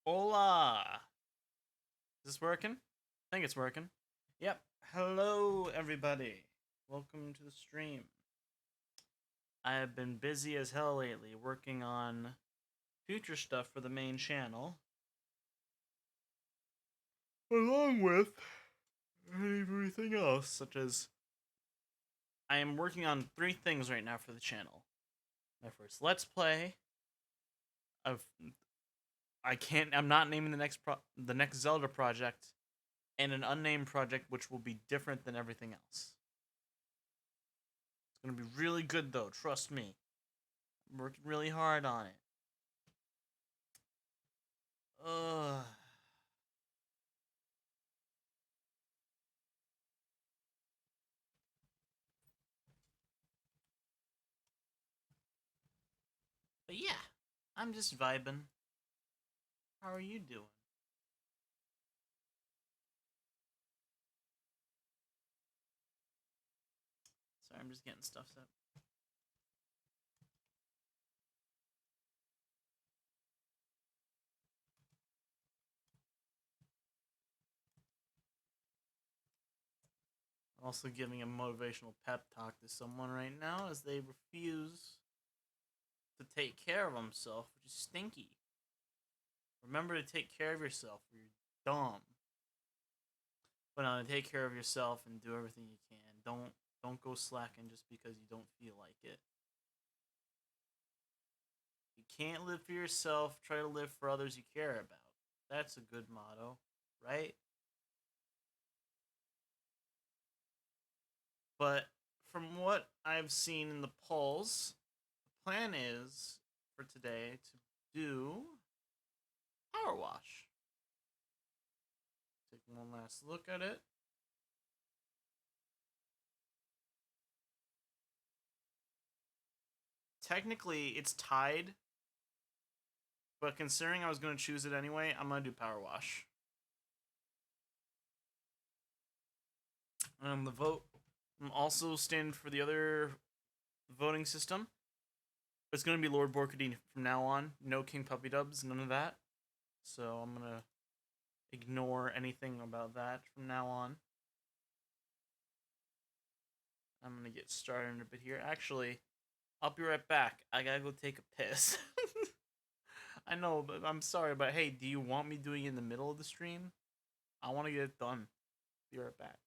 Hola! Is this working? I think it's working. Yep. Hello, everybody. Welcome to the stream. I have been busy as hell lately working on future stuff for the main channel, along with everything else, such as I am working on 3 things right now for the channel. My first Let's Play of I'm not naming the next Zelda project, and an unnamed project which will be different than everything else. It's gonna be really good though, trust me. I'm working really hard on it. Ugh. But yeah, I'm just vibing. How are you doing? Sorry, I'm just getting stuff set. Also giving a motivational pep talk to someone right now as they refuse to take care of themselves, which is stinky. Remember to take care of yourself or you're dumb. But no, take care of yourself and do everything you can. Don't go slacking just because you don't feel like it. You can't live for yourself, try to live for others you care about. That's a good motto, right? But from what I've seen in the polls, the plan is for today to do Power Wash. Take one last look at it. Technically, it's tied, but considering I was going to choose it anyway, I'm going to do Power Wash. The vote. I'm also standing for the other voting system. It's going to be Lord Borkadine from now on. No King Puppy Dubs, none of that. So I'm going to ignore anything about that from now on. I'm going to get started in a bit here. Actually, I'll be right back. I gotta go take a piss. I know, but I'm sorry, but hey, do you want me doing it in the middle of the stream? I want to get it done. Be right back.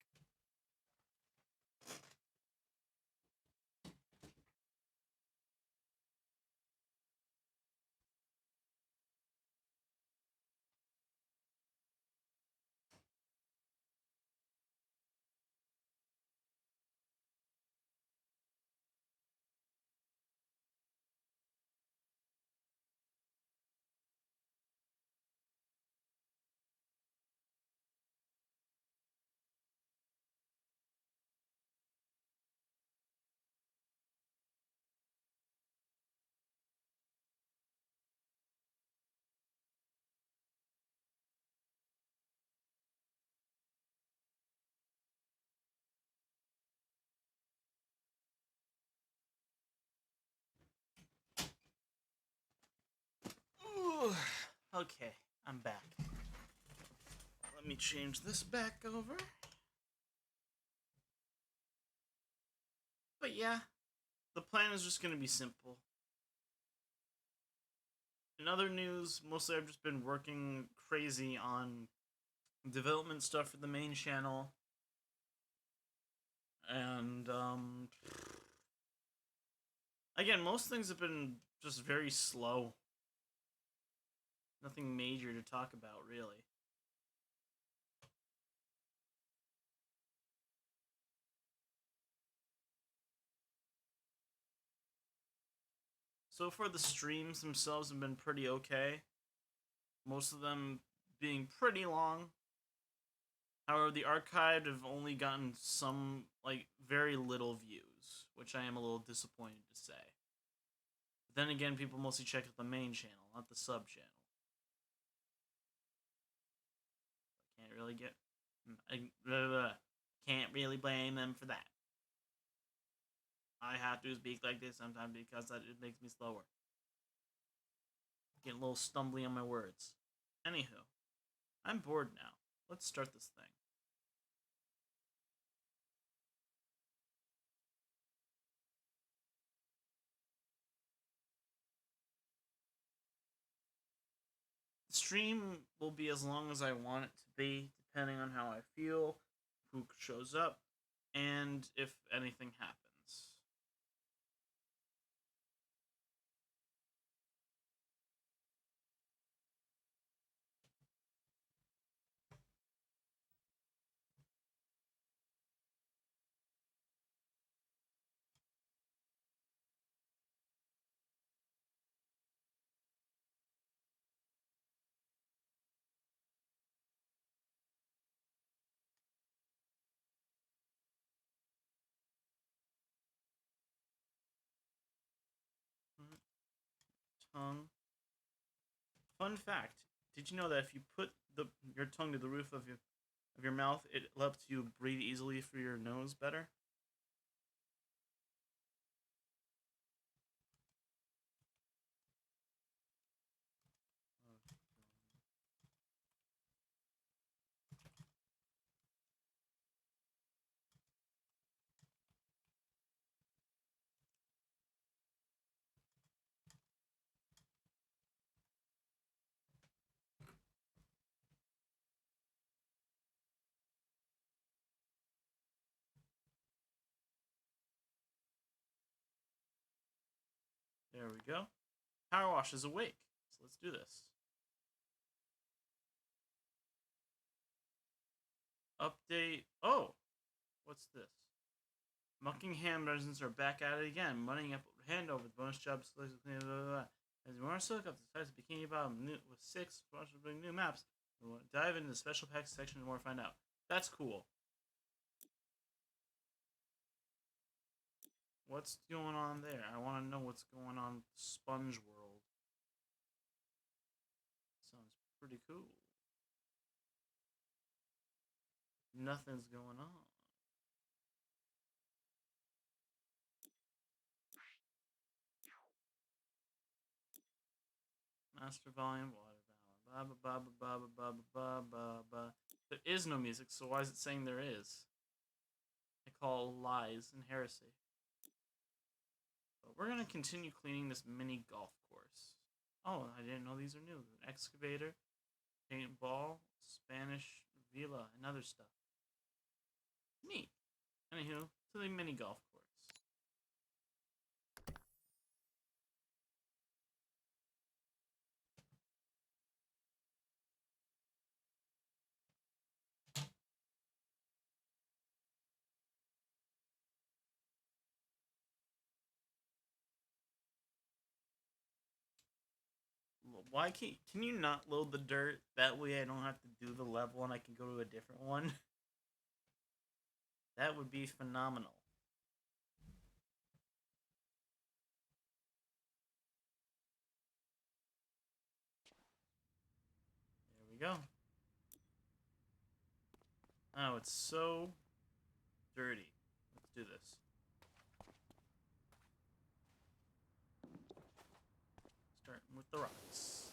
Ooh, okay, I'm back. Let me change this back over. But yeah, the plan is just gonna be simple. In other news, mostly I've just been working crazy on development stuff for the main channel. And, again, most things have been just very slow. Nothing major to talk about, really. So far, the streams themselves have been pretty okay. Most of them being pretty long. However, the archived have only gotten some, like, very little views, which I am a little disappointed to say. But then again, people mostly check out the main channel, not the sub channel. Can't really get... Can't really blame them for that. I have to speak like this sometimes because it makes me slower. Getting a little stumbly on my words. Anywho, I'm bored now. Let's start this thing. The stream will be as long as I want it to be, depending on how I feel, who shows up, and if anything happens. Tongue. Fun fact: did you know that if you put your tongue to the roof of your mouth, it helps you breathe easily through your nose better? There we go. Powerwash is awake. So let's do this. Update. Oh, what's this? Muckingham residents are back at it again, running up hand over the bonus jobs. As we want to soak up the size of Bikini Bottom with 6 new maps, we'll dive into the special packs section and more to find out. That's cool. What's going on there? I want to know what's going on with Sponge World. Sounds pretty cool. Nothing's going on. Master volume, water balance, There is no music, so why is it saying there is? I call lies and heresy. But we're gonna continue cleaning this mini golf course. Oh, I didn't know these are new. An excavator, paintball, Spanish villa, and other stuff. Neat. Anywho, to the mini golf course. Why can you not load the dirt? That way I don't have to do the level and I can go to a different one. That would be phenomenal. There we go. Oh, it's so dirty. Let's do this. Starting with the rocks.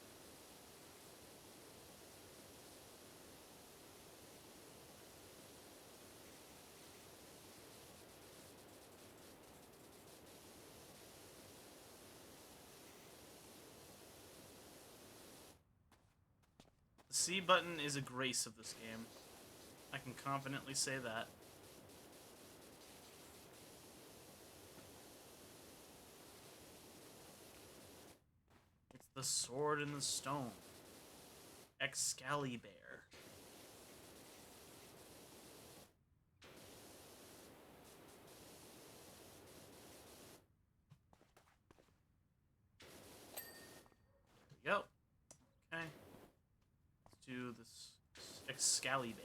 The C button is a grace of this game. I can confidently say that. It's the sword in the stone. Excalibur. There we go. Okay. Let's do this Excalibur.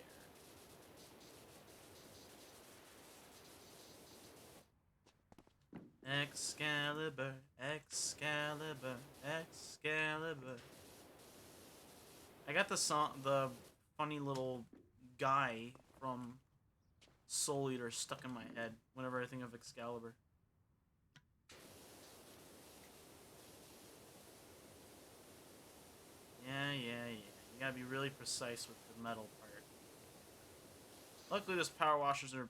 Excalibur, Excalibur, Excalibur. I got the song, the funny little guy from Soul Eater stuck in my head whenever I think of Excalibur. Yeah. gotta be really precise with the metal part. Luckily, this power washers are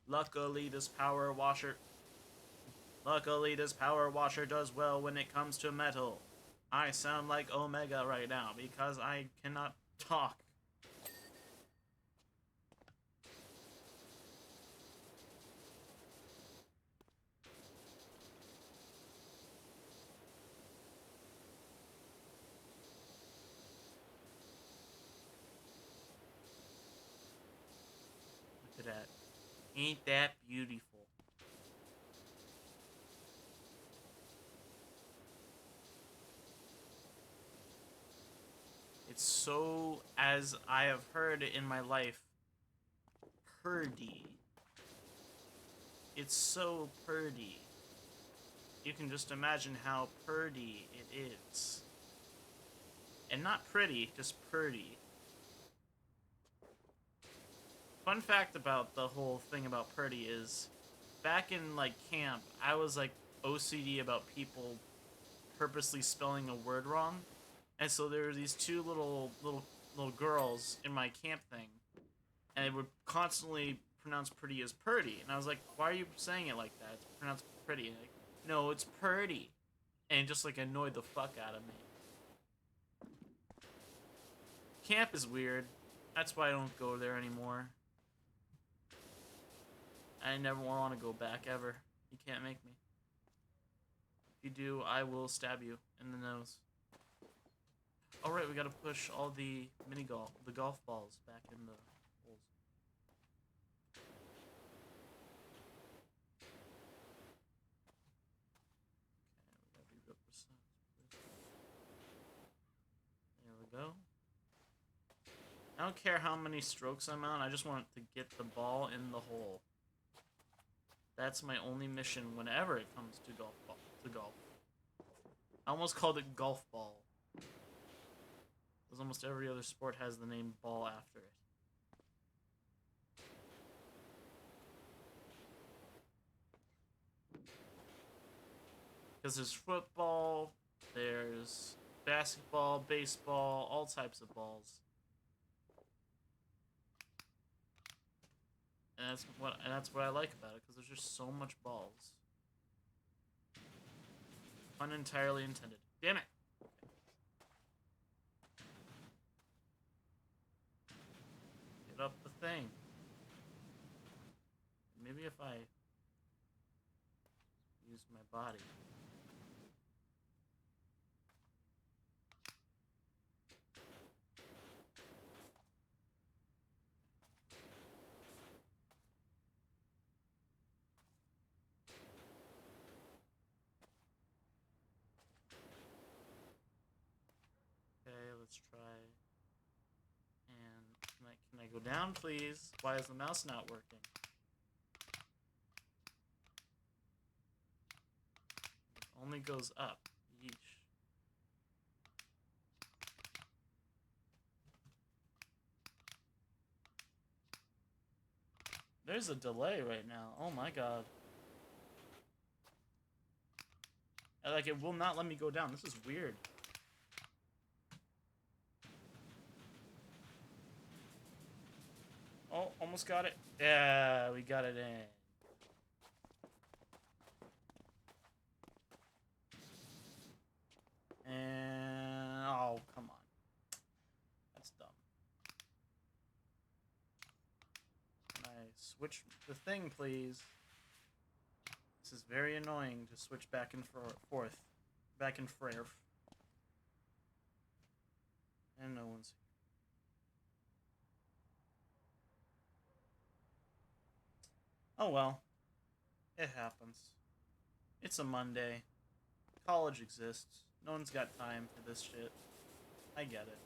Luckily, this power washer. Luckily, this power washer does well when it comes to metal. I sound like Omega right now because I cannot talk. Look at that. Ain't that beautiful? It's so, as I have heard in my life, purdy. It's so purdy. You can just imagine how purdy it is. And not pretty, just purdy. Fun fact about the whole thing about purdy is, back in, like, camp, I was, like, OCD about people purposely spelling a word wrong. And so there were these two little girls in my camp thing, and they would constantly pronounce pretty as purdy. And I was like, why are you saying it like that? It's pronounced pretty. And like, no, it's purdy. And it just, like, annoyed the fuck out of me. Camp is weird. That's why I don't go there anymore. I never want to go back ever. You can't make me. If you do, I will stab you in the nose. Alright, we gotta push all the golf balls back in the holes. Okay, we gotta be real precise. There we go. I don't care how many strokes I'm on, I just want to get the ball in the hole. That's my only mission whenever it comes to golf. I almost called it golf ball. Because almost every other sport has the name ball after it. Because there's football, there's basketball, baseball, all types of balls. And that's what I like about it, because there's just so much balls. Pun entirely intended. Damn it! Get up the thing. Maybe if I use my body. Okay, let's try. And can I go down, please? Why is the mouse not working? It only goes up. Yeesh. There's a delay right now. Oh my god. Like, it will not let me go down. This is weird. Oh, almost got it. Yeah, we got it in. And oh, come on. That's dumb. Can I switch the thing, please? This is very annoying to switch back and forth. Back and forth. And no one's here. Oh well. It happens. It's a Monday. College exists. No one's got time for this shit. I get it.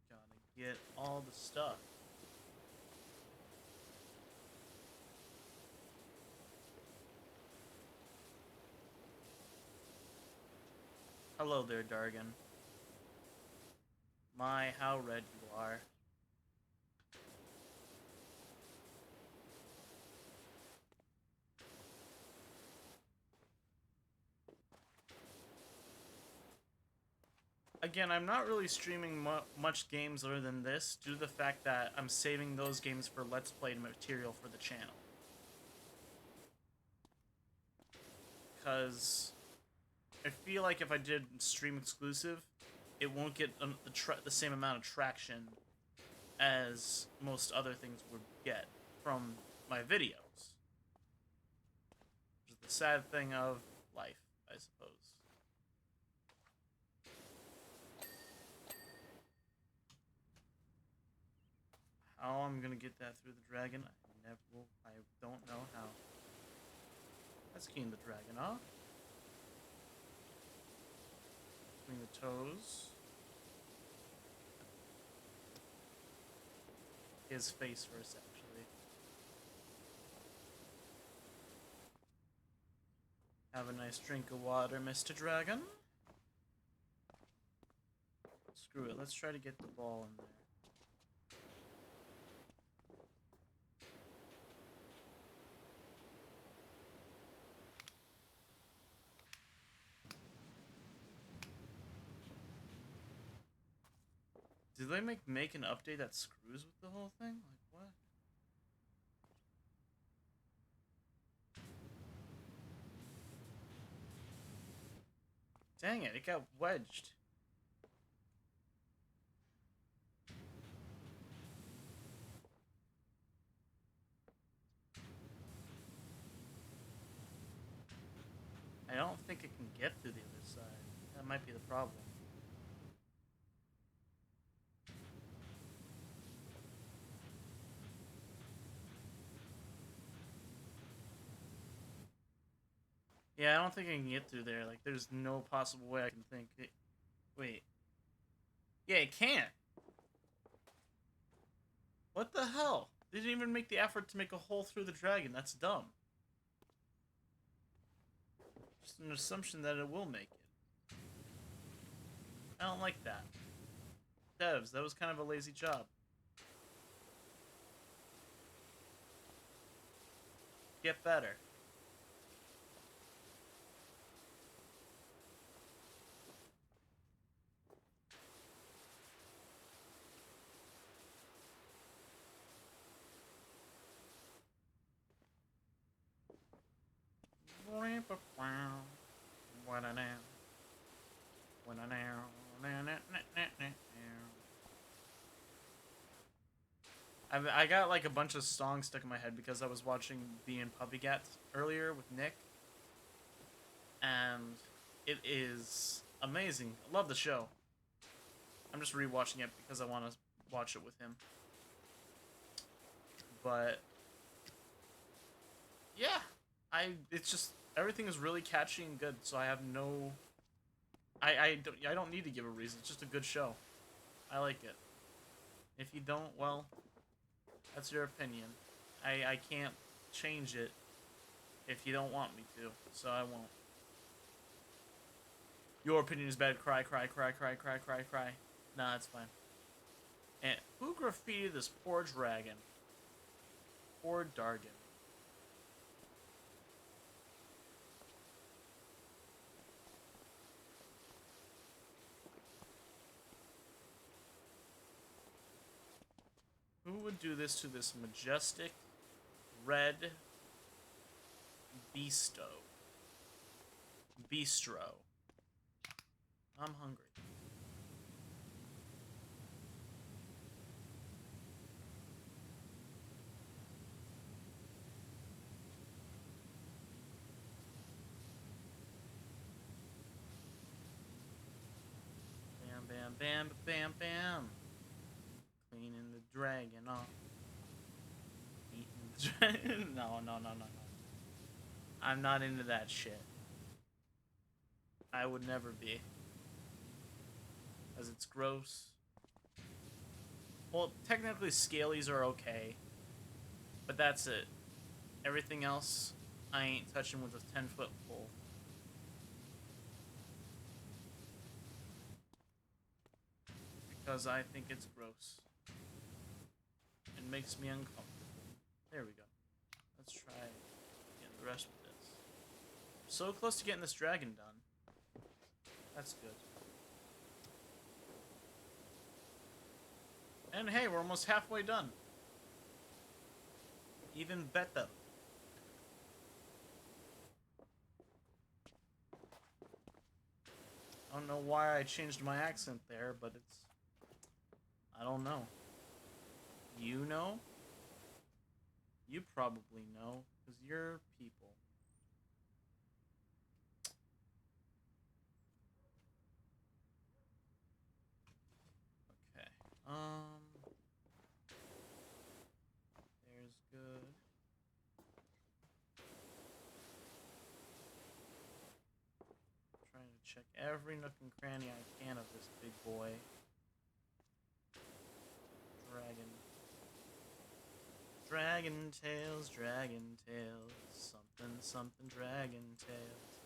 Gotta get all the stuff. Hello there, Dargan. My, how red you are. Again, I'm not really streaming much games other than this, due to the fact that I'm saving those games for Let's Play material for the channel. Because I feel like if I did stream exclusive, it won't get the same amount of traction as most other things would get from my videos. Which is the sad thing of life, I suppose. How I'm gonna get that through the dragon, I don't know how. That's keying the dragon off. Between the toes. His face first, actually. Have a nice drink of water, Mr. Dragon. Screw it, let's try to get the ball in there. Did they make an update that screws with the whole thing? Like, what? Dang it got wedged. I don't think it can get through the other side. That might be the problem. Yeah, I don't think I can get through there. Like, there's no possible way I can think. Wait. Yeah, it can't. What the hell? They didn't even make the effort to make a hole through the dragon. That's dumb. Just an assumption that it will make it. I don't like that. Devs, that was kind of a lazy job. Get better. I got like a bunch of songs stuck in my head because I was watching Bee and Puppycat earlier with Nick, and it is amazing. I love the show. I'm just rewatching it because I want to watch it with him. But yeah, it's just everything is really catchy and good. So I have no, I don't need to give a reason. It's just a good show. I like it. If you don't, well, that's your opinion. I can't change it if you don't want me to, so I won't. Your opinion is bad. Cry, cry, cry, cry, cry, cry, cry. Nah, it's fine. And who graffitied this poor dragon? Poor Dargan. Who would do this to this majestic red bistro? I'm hungry. Bam, bam, bam, bam, bam. Cleaning the dragon off. Eating the dragon. No, no, no, no, no. I'm not into that shit. I would never be. As it's gross. Well, technically scalies are okay. But that's it. Everything else, I ain't touching with a 10-foot pole. because I think it's gross. It makes me uncomfortable. There we go. Let's try getting the rest of this. So close to getting this dragon done. That's good. And hey, we're almost halfway done. Even better. I don't know why I changed my accent there, but it's... I don't know. You know? You probably know, because you're people. Okay. There's good. Trying to check every nook and cranny I can of this big boy. Dragon. Dragon tales, something, something, dragon tales.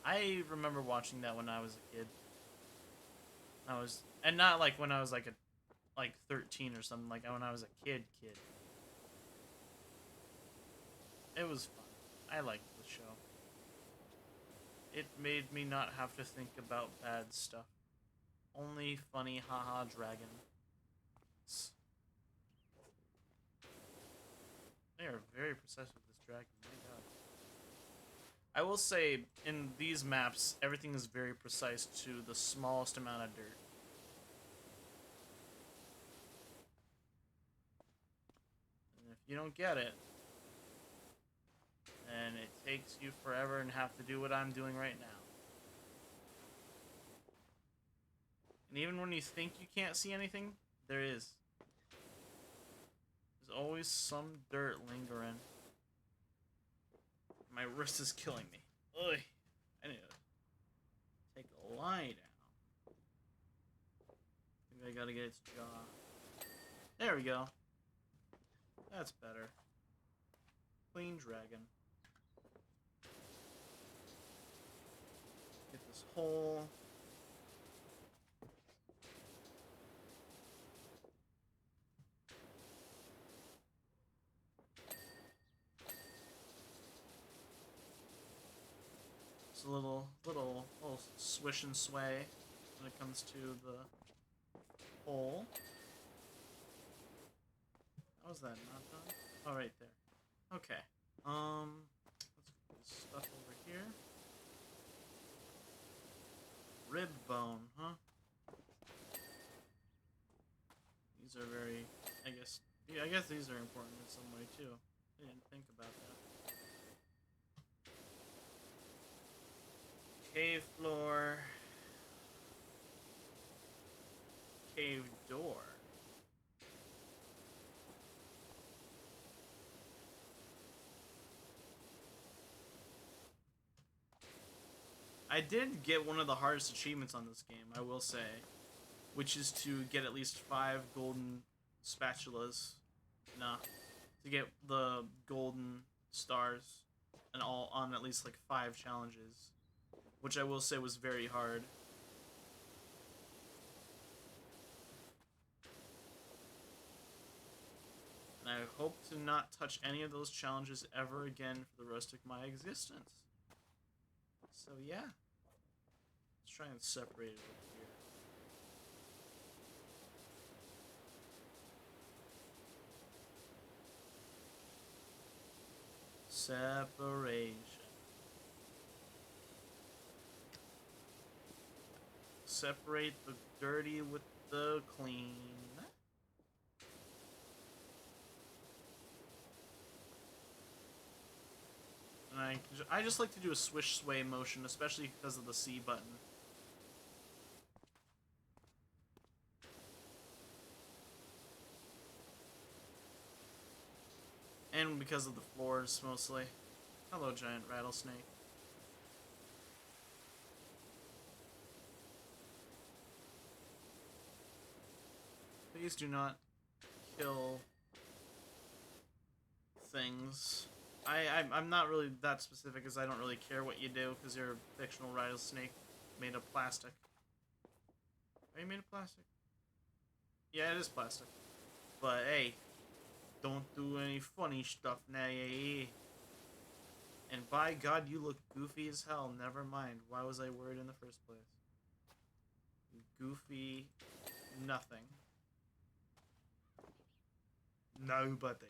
I remember watching that when I was a kid. And not like when I was like 13 or something, like when I was a kid. It was fun. I liked the show. It made me not have to think about bad stuff. Only funny, haha, dragon. They are very precise with this dragon, my god. I will say, in these maps, everything is very precise to the smallest amount of dirt. And if you don't get it, then it takes you forever and have to do what I'm doing right now. And even when you think you can't see anything, there is. There's always some dirt lingering. My wrist is killing me. Ugh. I need to take a lie down. I think I gotta get its jaw. There we go. That's better. Clean dragon. Get this hole. It's a little swish and sway when it comes to the hole. How was that not done? Oh, right there. Okay. Let's put this stuff over here. Rib bone, huh? These are very, I guess these are important in some way too. I didn't think about that. Cave floor. Cave door. I did get one of the hardest achievements on this game, I will say, which is to get at least 5 golden spatulas. Nah, to get the golden stars and all on at least like 5 challenges, which I will say was very hard. And I hope to not touch any of those challenges ever again for the rest of my existence. So yeah, let's try and separate it over here. Separation. Separate the dirty with the clean. And I just like to do a swish sway motion, especially because of the C button. And because of the floors, mostly. Hello, giant rattlesnake. Please do not kill things. I'm not really that specific, because I don't really care what you do, because you're a fictional rattlesnake made of plastic. Are you made of plastic? Yeah, it is plastic. But hey, don't do any funny stuff now, yeah. And by God, you look goofy as hell. Never mind. Why was I worried in the first place? Goofy nothing. Nobody.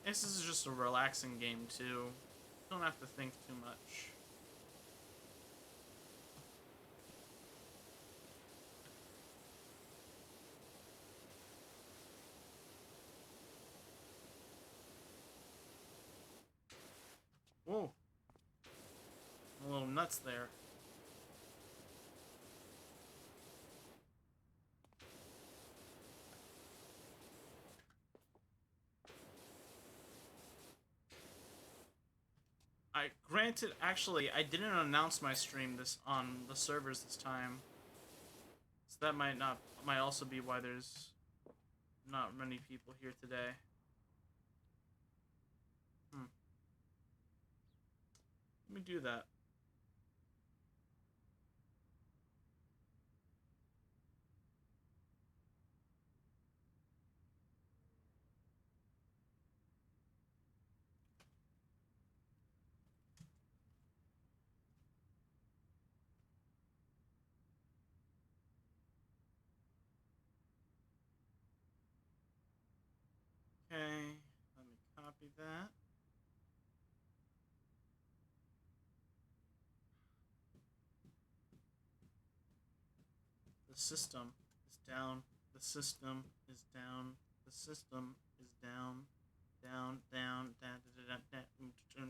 This is just a relaxing game too. Don't have to think too much. Whoa. I'm a little nuts there. Granted, actually, I didn't announce my stream this on the servers this time. So that might also be why there's not many people here today. Let me do that. Okay, let me copy that. The system is down. The system is down. The system is down. Down, down, down, down, down.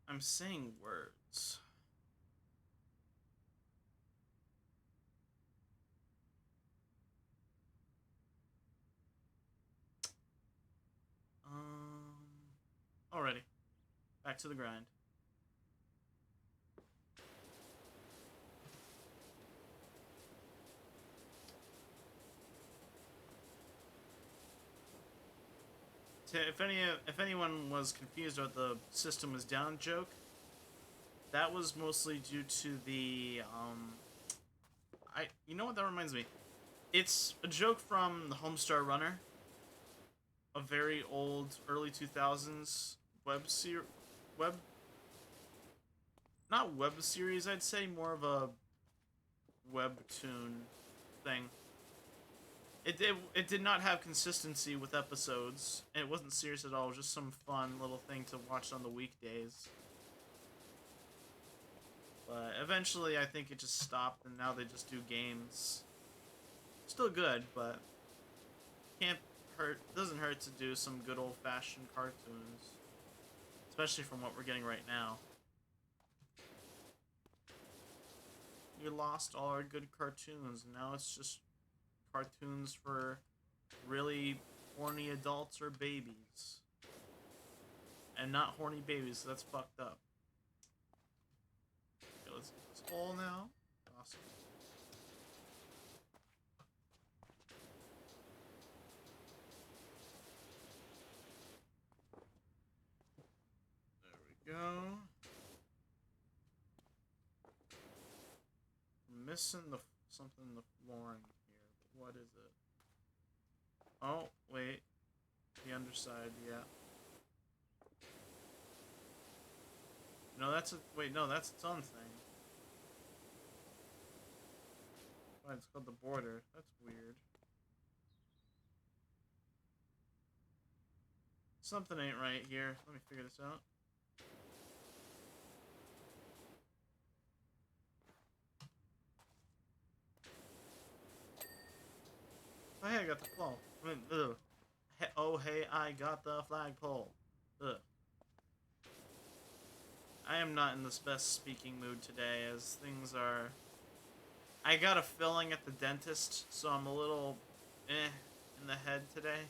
I'm saying words. Alrighty. Back to the grind. If anyone was confused about the system was down joke, that was mostly due to the you know what that reminds me? It's a joke from the Homestar Runner, a very old early 2000s web not web series, I'd say more of a webtoon thing. It did not have consistency with episodes. It wasn't serious at all. It was just some fun little thing to watch on the weekdays. But eventually, I think it just stopped, and now they just do games. Still good, but can't hurt. Doesn't hurt to do some good old-fashioned cartoons, especially from what we're getting right now. We lost all our good cartoons, and now it's just cartoons for really horny adults or babies. And not horny babies, so that's fucked up. Okay, let's get this hole now. Awesome. There we go. I'm missing something in the flooring here. What is it? Oh, wait. The underside, yeah. No, that's that's its own thing. Oh, it's called the border. That's weird. Something ain't right here. Let me figure this out. Oh, hey, I got the pole. I mean, ugh. Oh, hey, I got the flagpole. Ugh. I am not in this best speaking mood today, as things are... I got a filling at the dentist, so I'm a little in the head today.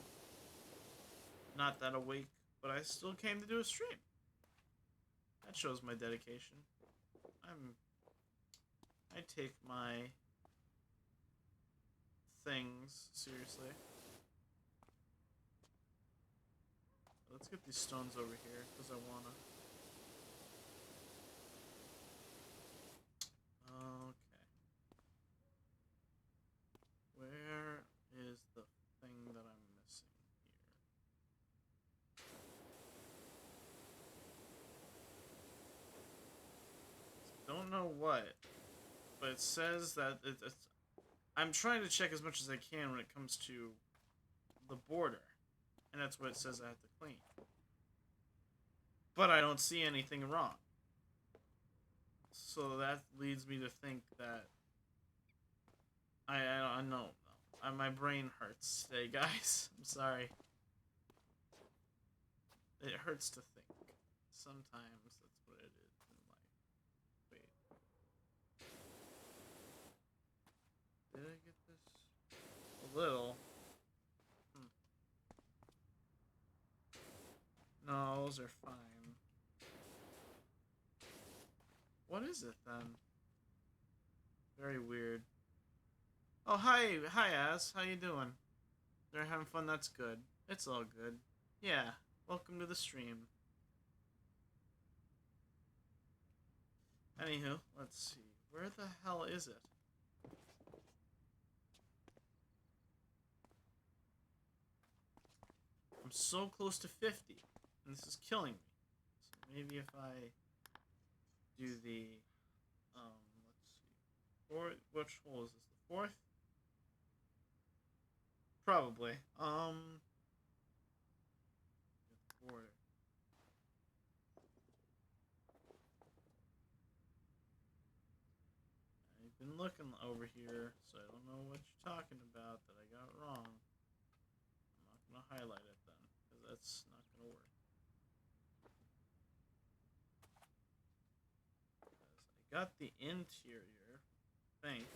Not that awake, but I still came to do a stream. That shows my dedication. I'm I take my things seriously. Let's get these stones over here, because I wanna. Okay. Where is the thing that I'm missing here? Don't know what, but it says that it's. I'm trying to check as much as I can when it comes to the border, and that's what it says I have to clean. But I don't see anything wrong. So that leads me to think that I know. My brain hurts today, guys. I'm sorry. It hurts to think. Sometimes that's what it is in life. Wait. Did I get this? A little. No, those are fine. What is it then? Very weird. Oh, hi, Az. How you doing? They're having fun. That's good. It's all good. Yeah. Welcome to the stream. Anywho, let's see. Where the hell is it? I'm so close to 50, and this is killing me. So maybe if I do the, let's see. Which hole is this? The fourth? Probably. Border. I've been looking over here, so I don't know what you're talking about that I got wrong. I'm not gonna highlight it then, because that's not gonna work. Because I got the interior thing.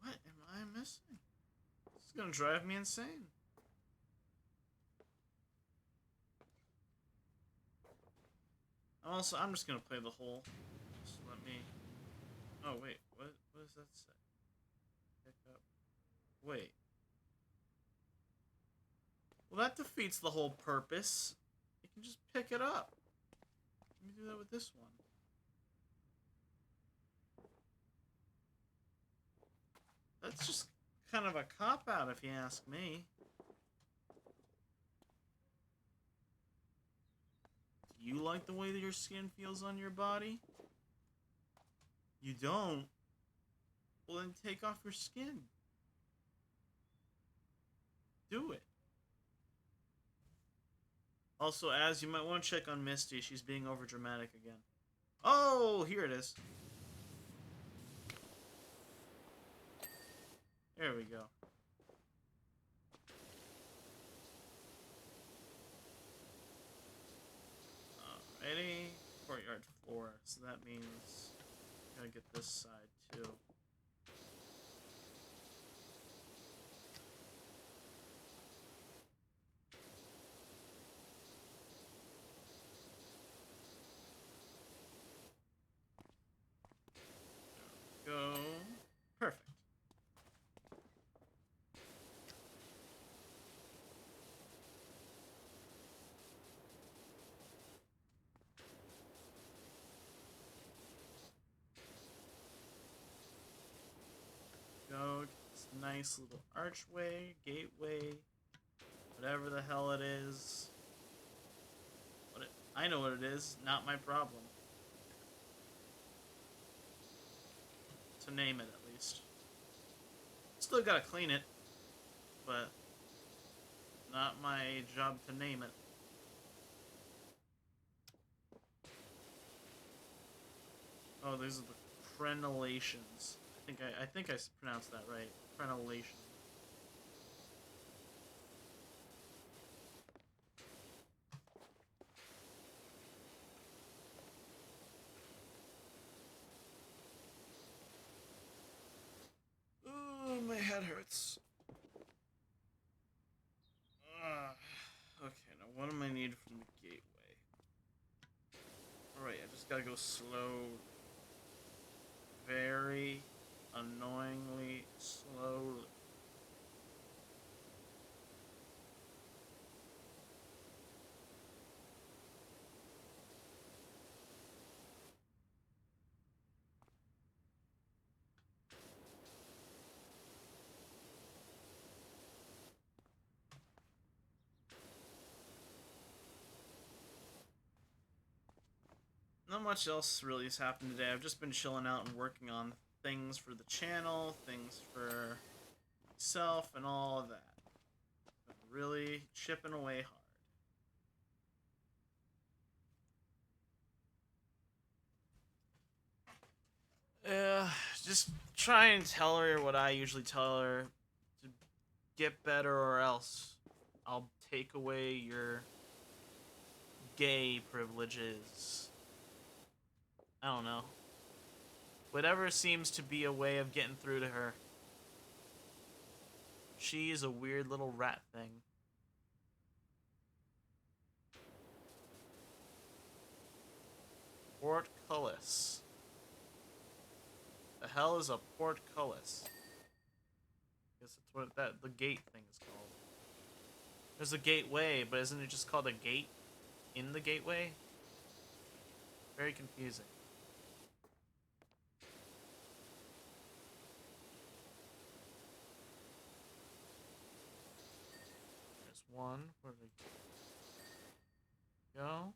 What am I missing? This is gonna drive me insane. I'm just gonna play the whole. Just let me. Oh wait, what does that say? Pick up. Wait. Well, that defeats the whole purpose. You can just pick it up. Let me do that with this one. That's just kind of a cop-out if you ask me. Do you like the way that your skin feels on your body? You don't? Well, then take off your skin. Do it. Also, as you might want to check on Misty, she's being overdramatic again. Oh, here it is. There we go. Alrighty. Courtyard floor. So that means I gotta get this side too. There we go. Perfect. Go. This nice little archway, gateway, whatever the hell it is. I know what it is. Not my problem. To name it, at least. Still gotta clean it, but not my job to name it. Oh, these are the crenellations. I think I pronounced that right. Crenellation. Oh, my head hurts. gotta go slow. Very annoyingly slowly. Not much else really has happened today. I've just been chilling out and working on things for the channel, things for myself, and all of that. Been really chipping away hard. Just try and tell her what I usually tell her to get better, or else I'll take away your gay privileges. I don't know. Whatever seems to be a way of getting through to her. She is a weird little rat thing. Portcullis. The hell is a portcullis? Guess that's what the gate thing is called. There's a gateway, but isn't it just called a gate in the gateway? Very confusing. There's one. Where did I go?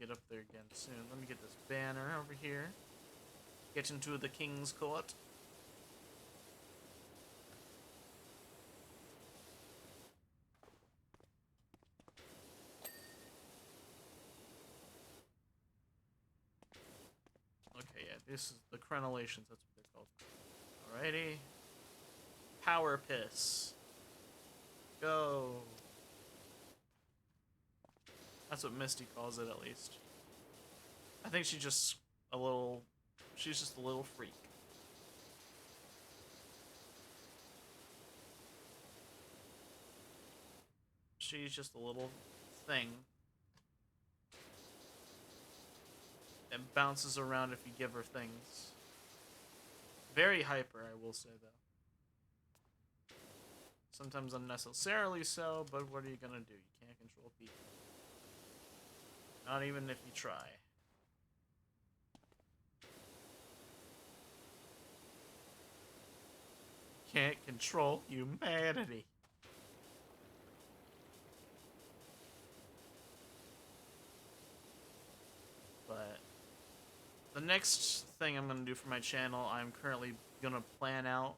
Get up there again soon. Let me get this banner over here. Get into the King's Court. Okay, yeah, this is the crenellations, that's what they're called. Alrighty. Power piss. Go. That's what Misty calls it, at least. I think she's just a little freak. She's just a little thing that bounces around if you give her things. Very hyper, I will say, though. Sometimes unnecessarily so, but what are you gonna do? You can't control people. Not even if you try. Can't control humanity. But the next thing I'm gonna do for my channel, I'm currently gonna plan out.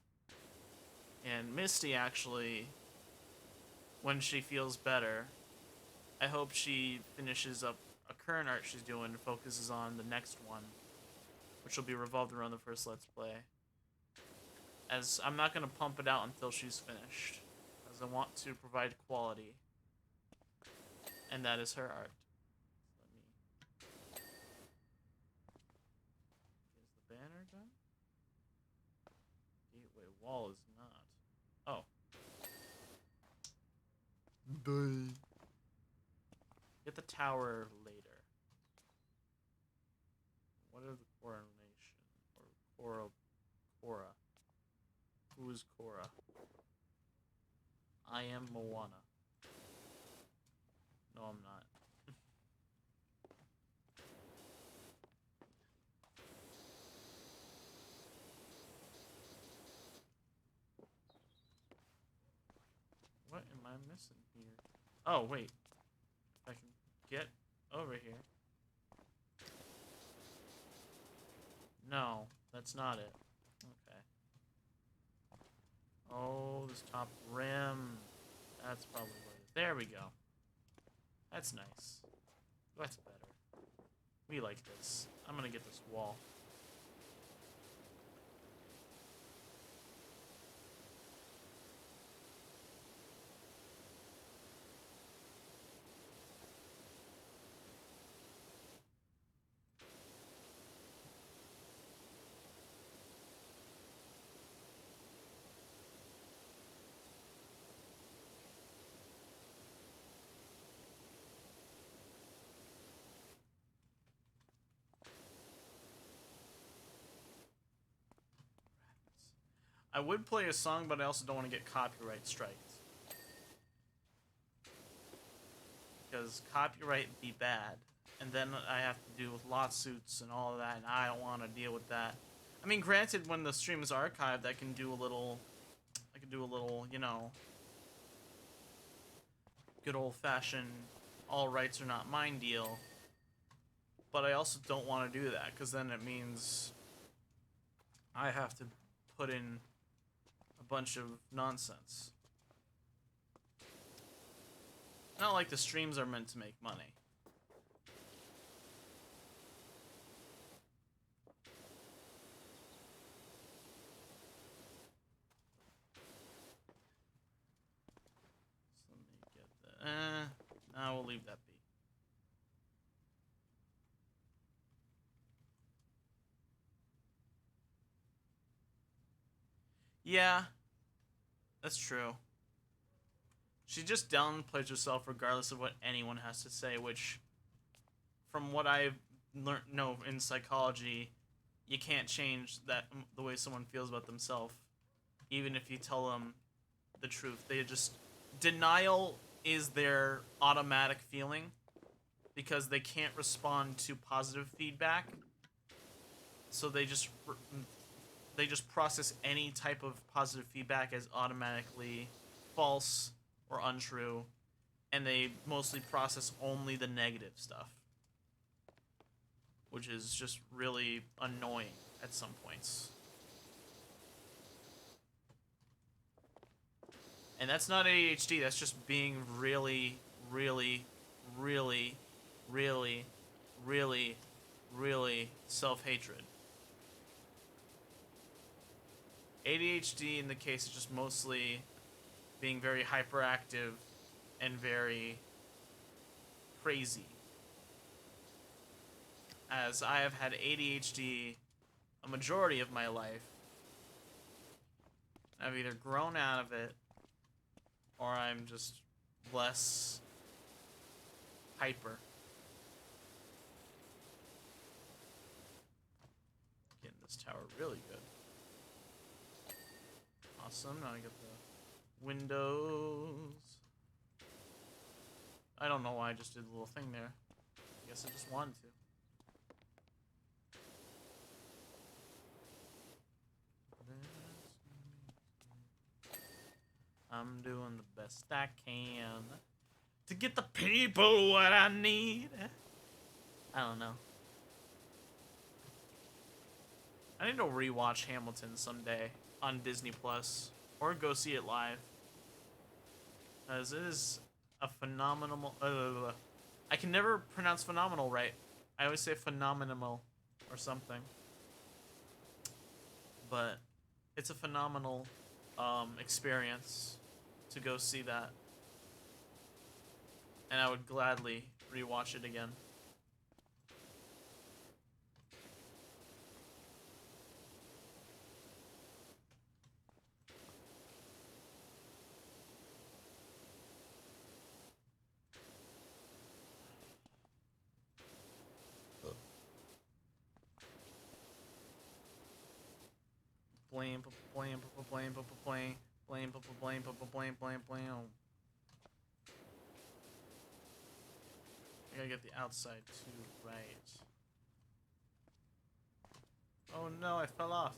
And Misty, actually, when she feels better, I hope she finishes up a current art she's doing and focuses on the next one, which will be revolved around the first Let's Play. As I'm not going to pump it out until she's finished, as I want to provide quality, and that is her art. Is the banner done? Gateway wall is not. Oh. Get the tower later. What are the coronation? Or Cora? Who is Cora? I am Moana. No, I'm not. What am I missing here? Oh, wait. If I can get over here. No, that's not it. Okay. Oh, this top rim. That's probably what it is. There we go. That's nice. That's better. We like this. I'm gonna get this wall. I would play a song, but I also don't want to get copyright strikes. Because copyright would be bad. And then I have to deal with lawsuits and all of that, and I don't want to deal with that. I mean, granted, when the stream is archived, I can do a little, you know, good old-fashioned all rights are not mine deal. But I also don't want to do that, because then it means I have to put in a bunch of nonsense. Not like the streams are meant to make money. So let me get that. No, we'll leave that be. Yeah, that's true. She just downplays herself regardless of what anyone has to say, which, from what I've learned, know in psychology, you can't change that the way someone feels about themselves, even if you tell them the truth. They just denial is their automatic feeling because they can't respond to positive feedback, so they just process any type of positive feedback as automatically false or untrue, and they mostly process only the negative stuff, which is just really annoying at some points. And that's not ADHD, that's just being really, really, really, really, really, really self-hatred. ADHD in the case is just mostly being very hyperactive and very crazy. As I have had ADHD a majority of my life, I've either grown out of it or I'm just less hyper. Getting this tower really good. Awesome, now I get the windows. I don't know why I just did a little thing there. I guess I just wanted to. I'm doing the best I can to get the people what I need. I don't know. I need to rewatch Hamilton someday on Disney Plus or go see it live, as it is a phenomenal. I can never pronounce phenomenal right. I always say phenomenal or something, but it's a phenomenal experience to go see that, and I would gladly rewatch it again. Blame, blame, blame, blame, blame, blame, blame, blame, blame, blame. I gotta get the outside too, right? Oh no, I fell off.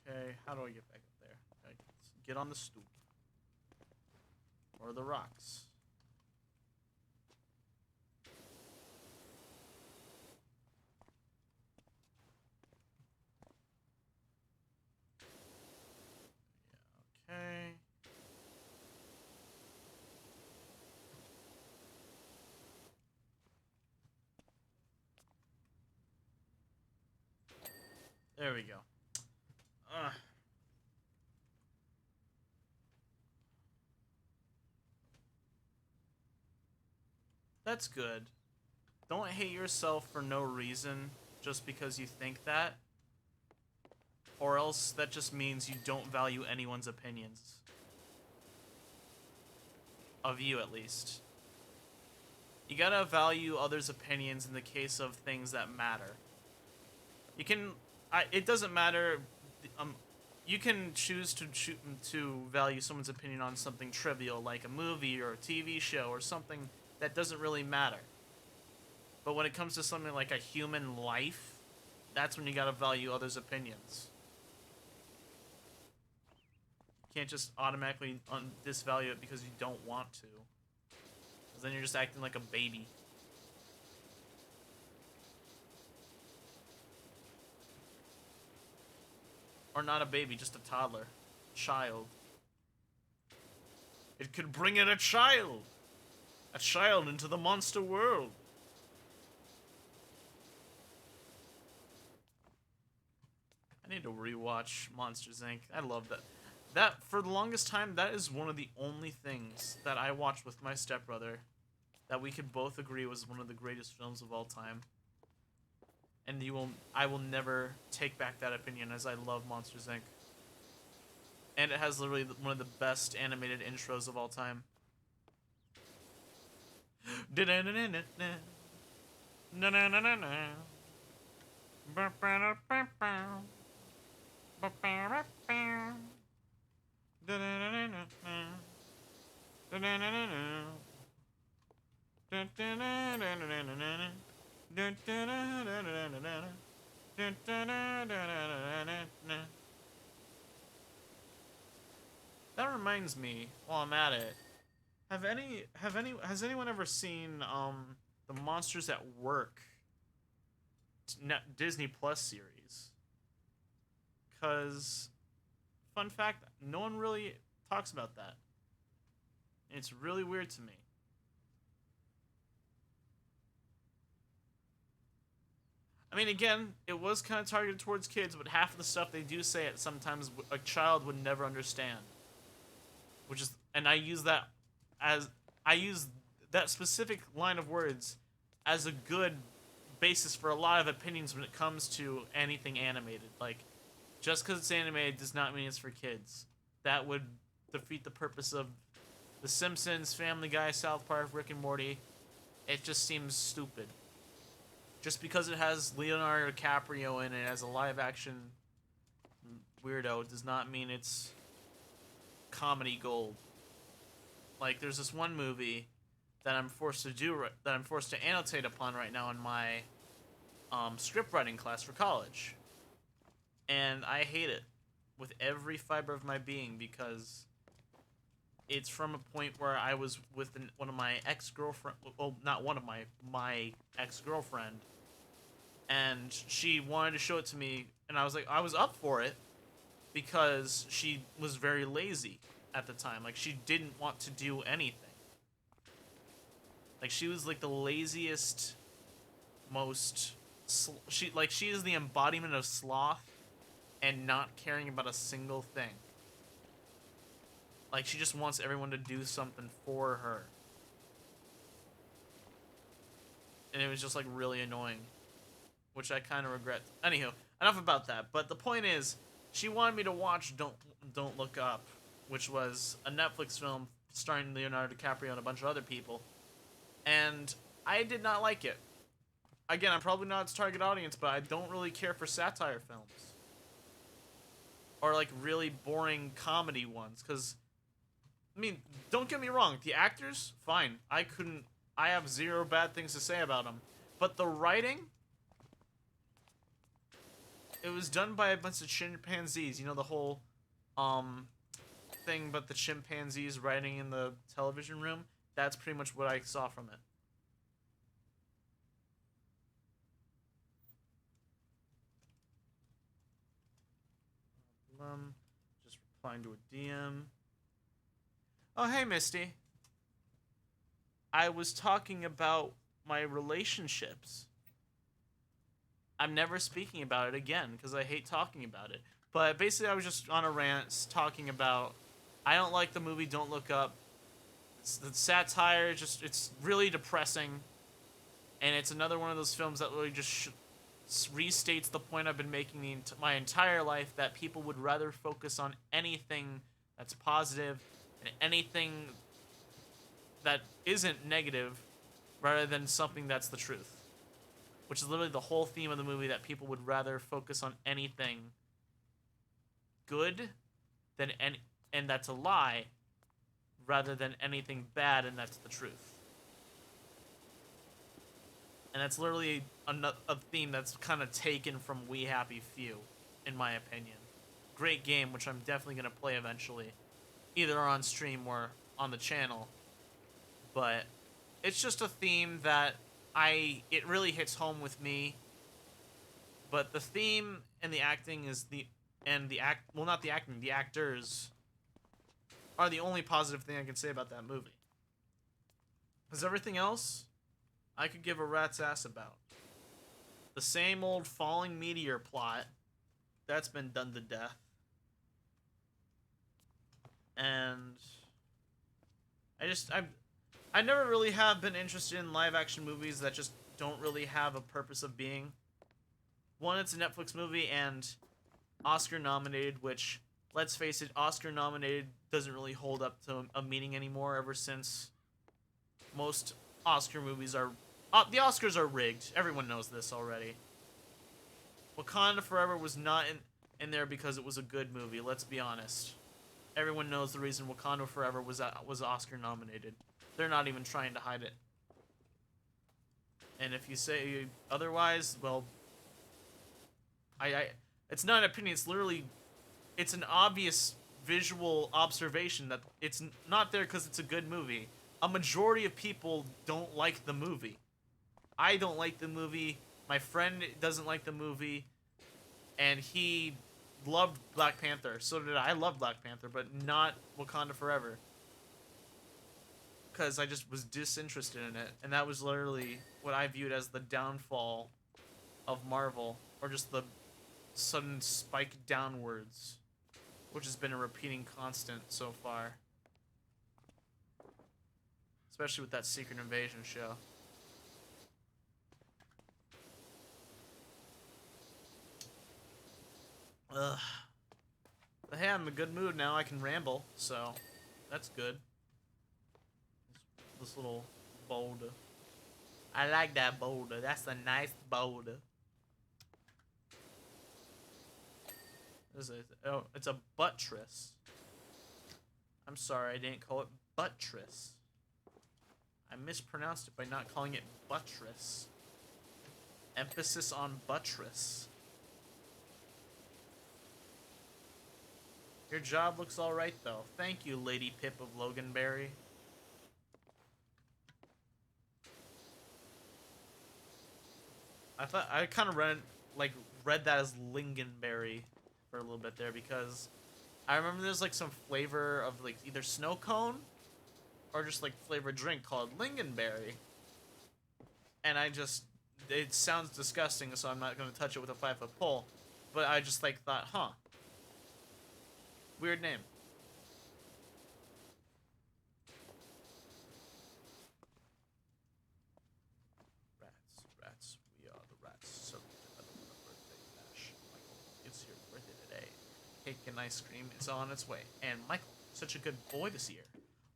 Okay, how do I get back up there? Okay, get on the stoop. Or the rocks. Yeah, okay. There we go. That's good. Don't hate yourself for no reason just because you think that. Or else that just means you don't value anyone's opinions. Of you, at least. You gotta value others' opinions in the case of things that matter. You can, it doesn't matter. Um, you can choose to value someone's opinion on something trivial like a movie or a TV show or something that doesn't really matter. But when it comes to something like a human life, that's when you gotta value others' opinions. You can't just automatically disvalue it because you don't want to. Because then you're just acting like a baby. Or not a baby, just a toddler. Child. It could bring in a child! A child into the monster world! I need to rewatch Monsters, Inc. I love that. That, for the longest time, that is one of the only things that I watched with my stepbrother that we could both agree was one of the greatest films of all time. And I will never take back that opinion, as I love Monsters, Inc. And it has literally one of the best animated intros of all time. That reminds me, while I'm at it, has anyone ever seen the Monsters at Work Disney Plus series? Cause fun fact, no one really talks about that. It's really weird to me. I mean, again, it was kind of targeted towards kids, but half of the stuff they do say it sometimes a child would never understand. Which is, and I use that specific line of words as a good basis for a lot of opinions when it comes to anything animated. Like, just because it's animated does not mean it's for kids. That would defeat the purpose of The Simpsons, Family Guy, South Park, Rick and Morty. It just seems stupid. Just because it has Leonardo DiCaprio in it as a live-action weirdo does not mean it's comedy gold. Like, there's this one movie that I'm forced to annotate upon right now in my script writing class for college, and I hate it with every fiber of my being because it's from a point where I was with one of my ex-girlfriend, well, not one of my ex-girlfriend, and she wanted to show it to me, and I was like, I was up for it because she was very lazy at the time. Like, she didn't want to do anything. Like, she was like the laziest, most she is the embodiment of sloth and not caring about a single thing. Like, she just wants everyone to do something for her. And it was just like really annoying, which I kind of regret. Anywho, enough about that. But the point is, she wanted me to watch Don't Look Up, which was a Netflix film starring Leonardo DiCaprio and a bunch of other people. And I did not like it. Again, I'm probably not its target audience, but I don't really care for satire films. Or like really boring comedy ones, because I mean, don't get me wrong, the actors, fine. I have zero bad things to say about them. But the writing, it was done by a bunch of chimpanzees. You know, the whole thing about the chimpanzees writing in the television room? That's pretty much what I saw from it. Just replying to a DM. Oh, hey, Misty. I was talking about my relationships. I'm never speaking about it again because I hate talking about it. But basically, I was just on a rant talking about I don't like the movie Don't Look Up. The satire, it's really depressing. And it's another one of those films that really just restates the point I've been making my entire life, that people would rather focus on anything that's positive and anything that isn't negative rather than something that's the truth. Which is literally the whole theme of the movie, that people would rather focus on anything good than any, and that's a lie, rather than anything bad and that's the truth. And that's literally a theme that's kind of taken from We Happy Few, in my opinion. Great game, which I'm definitely going to play eventually, either on stream or on the channel. But it's just a theme that it really hits home with me. But the theme and the acting is not the acting, the actors are the only positive thing I can say about that movie. Because everything else, I could give a rat's ass about. The same old falling meteor plot, that's been done to death. And I never really have been interested in live action movies that just don't really have a purpose of being. One, it's a Netflix movie and Oscar nominated, which, let's face it, Oscar nominated doesn't really hold up to a meaning anymore, ever since most Oscar movies are... the Oscars are rigged. Everyone knows this already. Wakanda Forever was not in there because it was a good movie, let's be honest. Everyone knows the reason Wakanda Forever was Oscar nominated. They're not even trying to hide it. And if you say otherwise, well, it's not an opinion, it's literally, it's an obvious visual observation that it's not there because it's a good movie. A majority of people don't like the movie. I don't like the movie, my friend doesn't like the movie, and he loved Black Panther. So did I. I love Black Panther, but not Wakanda Forever. Because I just was disinterested in it, and that was literally what I viewed as the downfall of Marvel, or just the sudden spike downwards, which has been a repeating constant so far. Especially with that Secret Invasion show. Ugh. But hey, I'm in a good mood now. I can ramble, so that's good. This little boulder. I like that boulder. That's a nice boulder. Oh, it's a buttress. I'm sorry, I didn't call it buttress. I mispronounced it by not calling it buttress. Emphasis on buttress. Your job looks alright, though. Thank you, Lady Pip of Loganberry. I thought I kind of read that as Lingonberry for a little bit there, because I remember there's like some flavor of like either snow cone or just like flavored drink called Lingonberry, and it sounds disgusting, so I'm not going to touch it with a 5-foot pole. But I just like thought, huh, weird name. Rats, we are the rats. So birthday bash. Michael, it's your birthday today. Cake and ice cream is on its way. And Michael, such a good boy this year,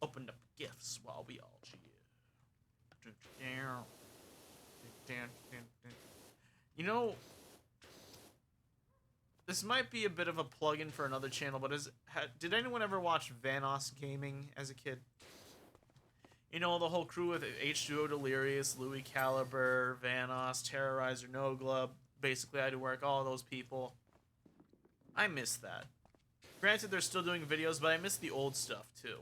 opened up gifts while we all cheer. You know, this might be a bit of a plug-in for another channel, but did anyone ever watch Vanoss Gaming as a kid? You know, the whole crew with H2O Delirious, Louis Caliber, Vanoss, Terrorizer, No Glove. Basically, I had to work all those people. I miss that. Granted, they're still doing videos, but I miss the old stuff, too.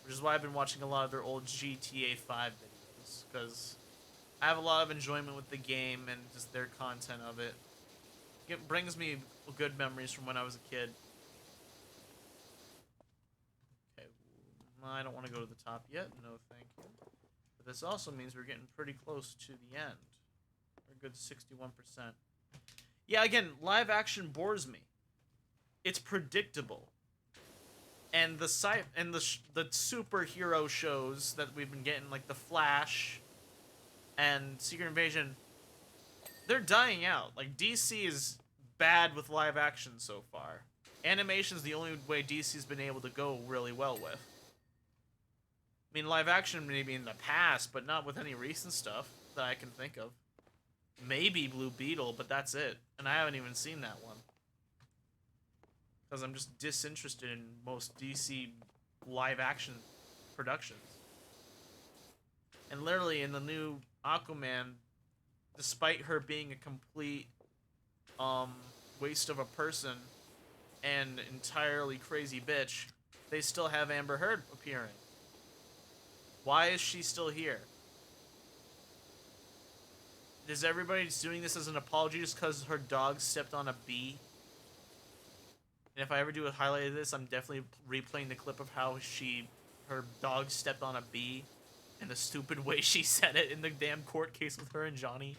Which is why I've been watching a lot of their old GTA 5 videos, because I have a lot of enjoyment with the game and just their content of it. It brings me good memories from when I was a kid. Okay, I don't want to go to the top yet. No, thank you. But this also means we're getting pretty close to the end. We're a good 61%. Yeah, again, live action bores me. It's predictable. And the superhero shows that we've been getting, like The Flash and Secret Invasion, they're dying out. Like, DC is bad with live action so far. Animation's the only way DC's been able to go really well with. I mean, live action maybe in the past, but not with any recent stuff that I can think of. Maybe Blue Beetle, but that's it. And I haven't even seen that one. Because I'm just disinterested in most DC live action productions. And literally in the new Aquaman, despite her being a complete waste of a person and entirely crazy bitch, they still have Amber Heard appearing. Why is she still here? Is everybody doing this as an apology just because her dog stepped on a bee? And if I ever do a highlight of this, I'm definitely replaying the clip of how her dog stepped on a bee and the stupid way she said it in the damn court case with her and Johnny.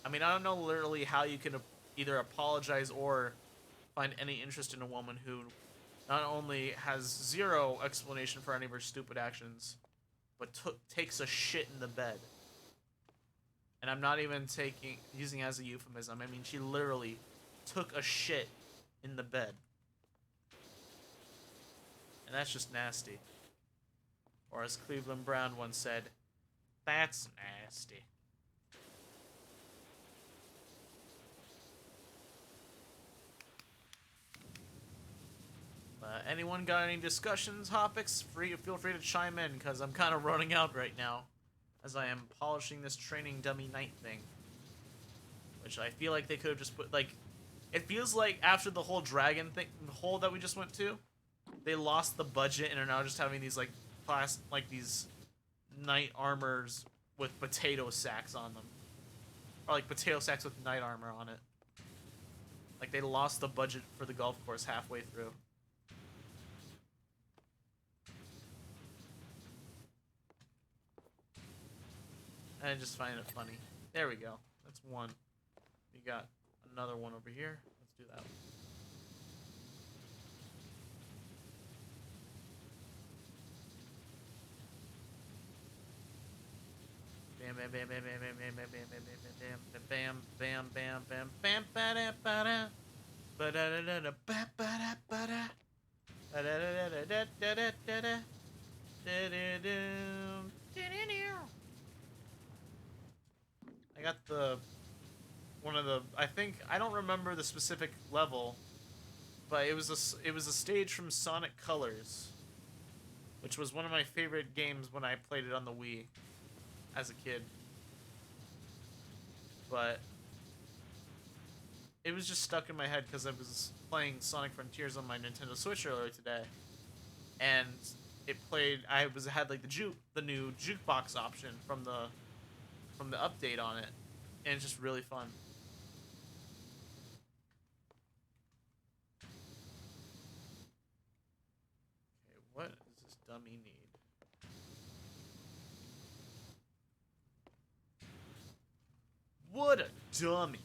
I mean, I don't know literally how you can either apologize or find any interest in a woman who not only has zero explanation for any of her stupid actions, but takes a shit in the bed. And I'm not even using it as a euphemism. I mean, she literally took a shit in the bed. And that's just nasty. Or as Cleveland Brown once said, that's nasty. Anyone got any discussions, topics? Feel free to chime in, because I'm kind of running out right now, as I am polishing this training dummy knight thing. Which I feel like they could have just put, like, it feels like after the whole dragon thing, the hole that we just went to, they lost the budget and are now just having these, like, these knight armors with potato sacks on them. Or, like, potato sacks with knight armor on it. Like, they lost the budget for the golf course halfway through. I just find it funny. There we go. That's one. We got another one over here. Let's do that one. Bam bam bam bam bam bam bam bam bam bam bam bam bam bam bam bam ba da ba da da da ba ba da ba da da da da da da da da da I got I don't remember the specific level, but it was a stage from Sonic Colors, which was one of my favorite games when I played it on the Wii as a kid. But it was just stuck in my head because I was playing Sonic Frontiers on my Nintendo Switch earlier today, and it played. Had like the new jukebox option from the update on it, and it's just really fun. Okay, what does this dummy need? What a dummy!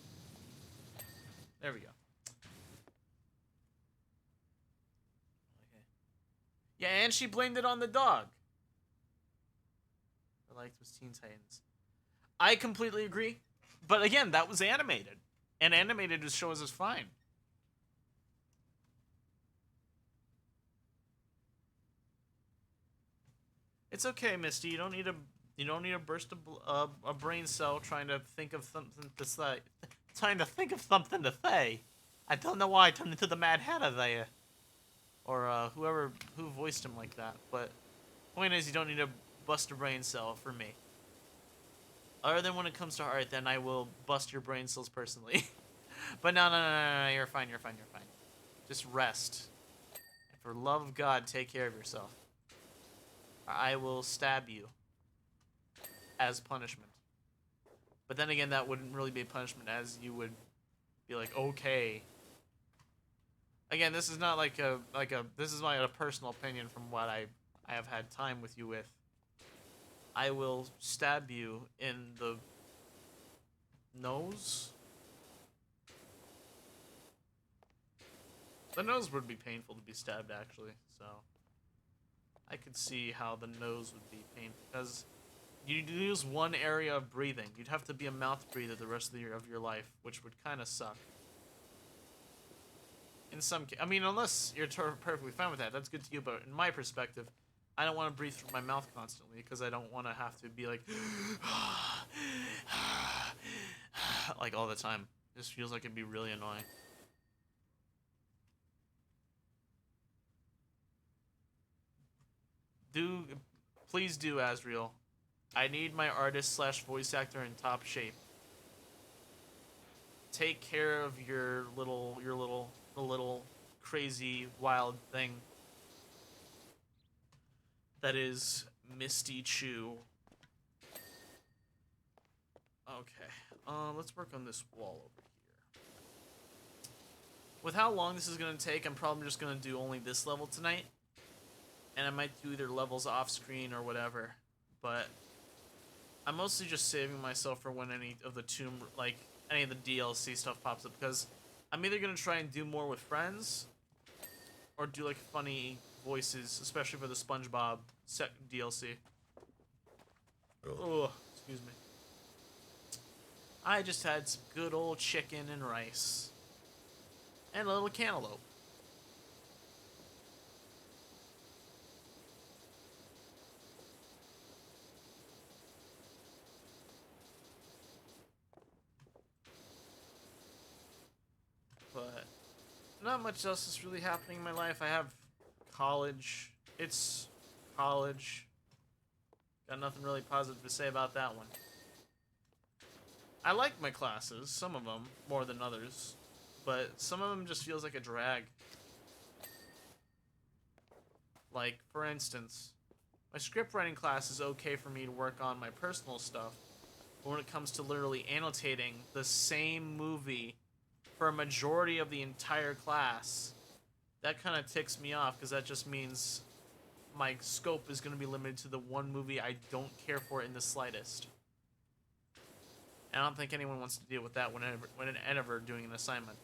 There we go. Okay. Yeah, and she blamed it on the dog. I liked was Teen Titans. I completely agree. But again, that was animated. And animated shows is fine. It's okay, Misty. You don't need a burst of a brain cell trying to think of something to say. Trying to think of something to say. I don't know why I turned into the Mad Hatter there. Or who voiced him like that. But point is, you don't need to bust a brain cell for me. Other than when it comes to art, then I will bust your brain cells personally. But no, you're fine. Just rest. And for love of God, take care of yourself. I will stab you as punishment. But then again, that wouldn't really be punishment, as you would be like, okay. Again, this is not this is my personal opinion from what I have had time with you with. I will stab you in the nose. The nose would be painful to be stabbed, actually, so I could see how the nose would be painful, because you'd lose one area of breathing. You'd have to be a mouth breather the rest of your life, which would kind of suck. In some, I mean, unless you're perfectly fine with that, that's good to you. But in my perspective, I don't want to breathe through my mouth constantly because I don't want to have to be like, like all the time. It just feels like it'd be really annoying. Do, please do, Asriel. I need my artist slash voice actor in top shape. Take care of the little crazy wild thing that is Misty Chew. Okay, let's work on this wall over here. With how long this is gonna take, I'm probably just gonna do only this level tonight, and I might do either levels off screen or whatever. But I'm mostly just saving myself for when any of the any of the DLC stuff pops up, because I'm either gonna try and do more with friends, or do like funny voices, especially for the SpongeBob DLC. Oh, excuse me. I just had some good old chicken and rice. And a little cantaloupe. But not much else is really happening in my life. I have college. It's college. Got nothing really positive to say about that one. I like my classes, some of them more than others, but some of them just feels like a drag. Like, for instance, my script writing class is okay for me to work on my personal stuff, but when it comes to literally annotating the same movie for a majority of the entire class, that kind of ticks me off, because that just means my scope is going to be limited to the one movie I don't care for in the slightest. And I don't think anyone wants to deal with that whenever doing an assignment.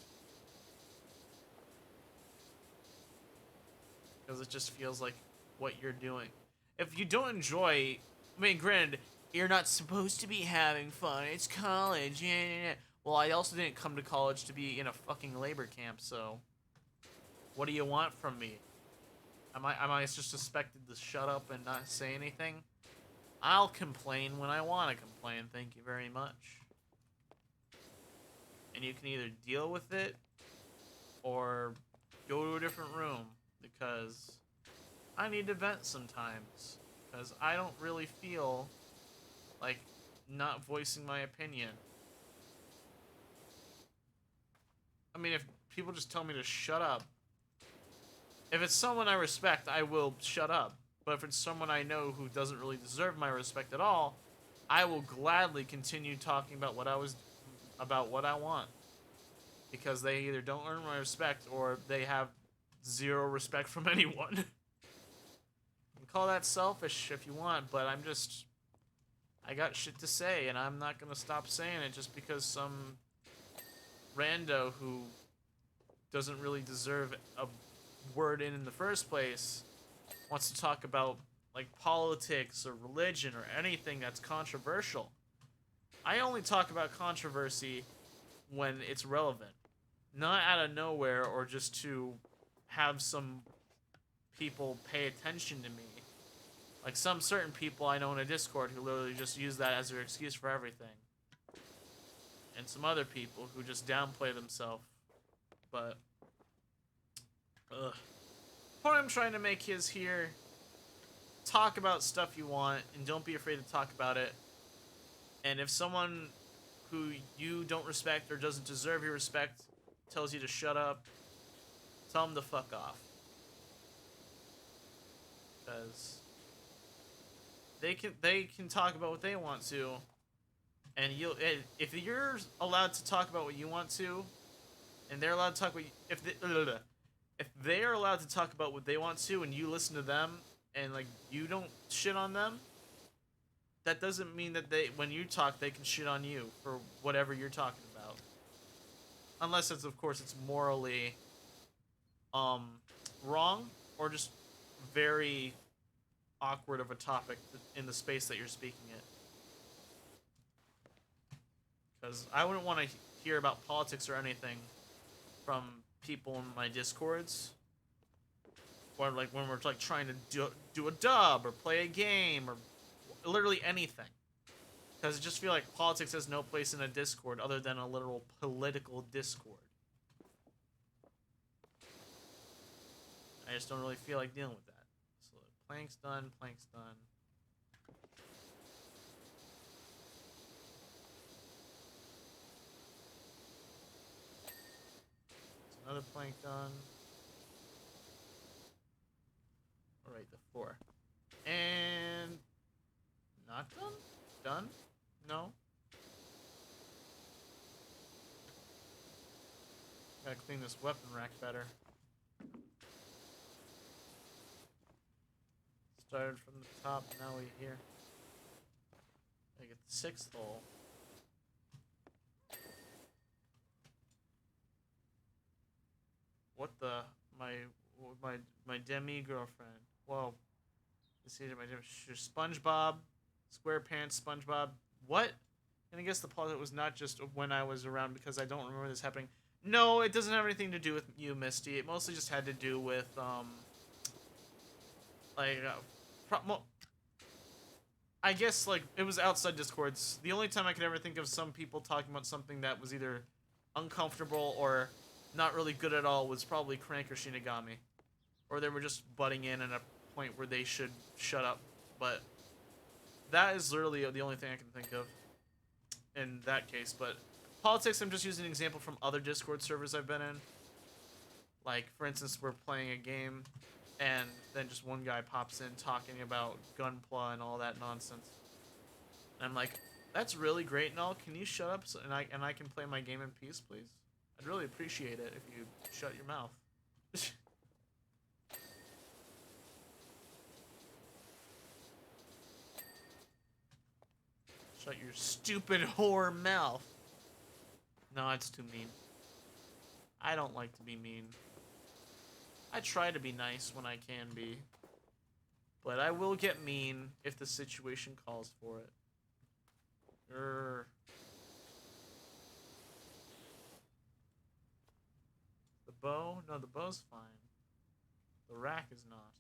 Because it just feels like what you're doing. If you don't enjoy, I mean, granted, you're not supposed to be having fun. It's college. Yeah. Well, I also didn't come to college to be in a fucking labor camp, so what do you want from me? Am I just expected to shut up and not say anything? I'll complain when I want to complain. Thank you very much. And you can either deal with it or go to a different room, because I need to vent sometimes, because I don't really feel like not voicing my opinion. I mean, if people just tell me to shut up, if it's someone I respect, I will shut up. But if it's someone I know who doesn't really deserve my respect at all, I will gladly continue talking about what I want. Because they either don't earn my respect, or they have zero respect from anyone. You can call that selfish if you want, but I got shit to say, and I'm not gonna stop saying it just because some rando who doesn't really deserve a word in the first place wants to talk about like politics or religion or anything that's controversial. I only talk about controversy when it's relevant, not out of nowhere or just to have some people pay attention to me. Like some certain people I know in a Discord who literally just use that as their excuse for everything. And some other people who just downplay themselves. But, ugh. The point I'm trying to make is here, talk about stuff you want and don't be afraid to talk about it. And if someone who you don't respect or doesn't deserve your respect tells you to shut up, tell them to fuck off. Because they can talk about what they want to, and if you're allowed to talk about what you want to, and they're allowed to talk if they're allowed to talk about what they want to, and you listen to them, and like you don't shit on them, that doesn't mean that when you talk, they can shit on you for whatever you're talking about. Unless it's, of course, it's morally wrong, or just very awkward of a topic in the space that you're speaking it. Because I wouldn't want to hear about politics or anything from people in my discords, or like when we're like trying to do a dub or play a game or literally anything. Because I just feel like politics has no place in a Discord other than a literal political Discord. I just don't really feel like dealing with that. So plank's done, plank's done. There's another plank done. Alright, the 4. And not done? Done? No? Gotta clean this weapon rack better. Started from the top, now we're here. I get the 6th hole. What the? My demi girlfriend. Whoa. This is my demi. SpongeBob, SquarePants, SpongeBob. What? And I guess the plot was not just when I was around because I don't remember this happening. No, it doesn't have anything to do with you, Misty. It mostly just had to do with I guess like it was outside Discords. The only time I could ever think of some people talking about something that was either uncomfortable or not really good at all was probably Crank or Shinigami, or they were just butting in at a point where they should shut up. But that is literally the only thing I can think of in that case. But politics, I'm just using an example from other Discord servers I've been in. Like, for instance, we're playing a game, and then just one guy pops in talking about Gunpla and all that nonsense. And I'm like, that's really great and all. Can you shut up and I can play my game in peace, please? I'd really appreciate it if you shut your mouth. Shut your stupid whore mouth. No, it's too mean. I don't like to be mean. I try to be nice when I can be. But I will get mean if the situation calls for it. The bow? No, the bow's fine. The rack is not.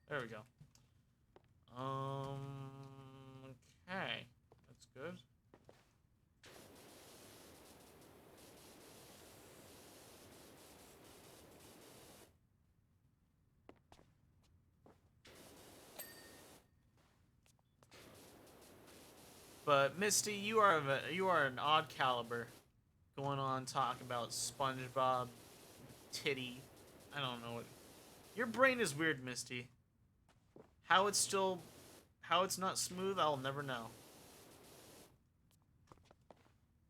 There we go. Okay. That's good. But Misty, you are an odd caliber, going on talking about SpongeBob, titty. I don't know what. Your brain is weird, Misty. How it's not smooth, I'll never know.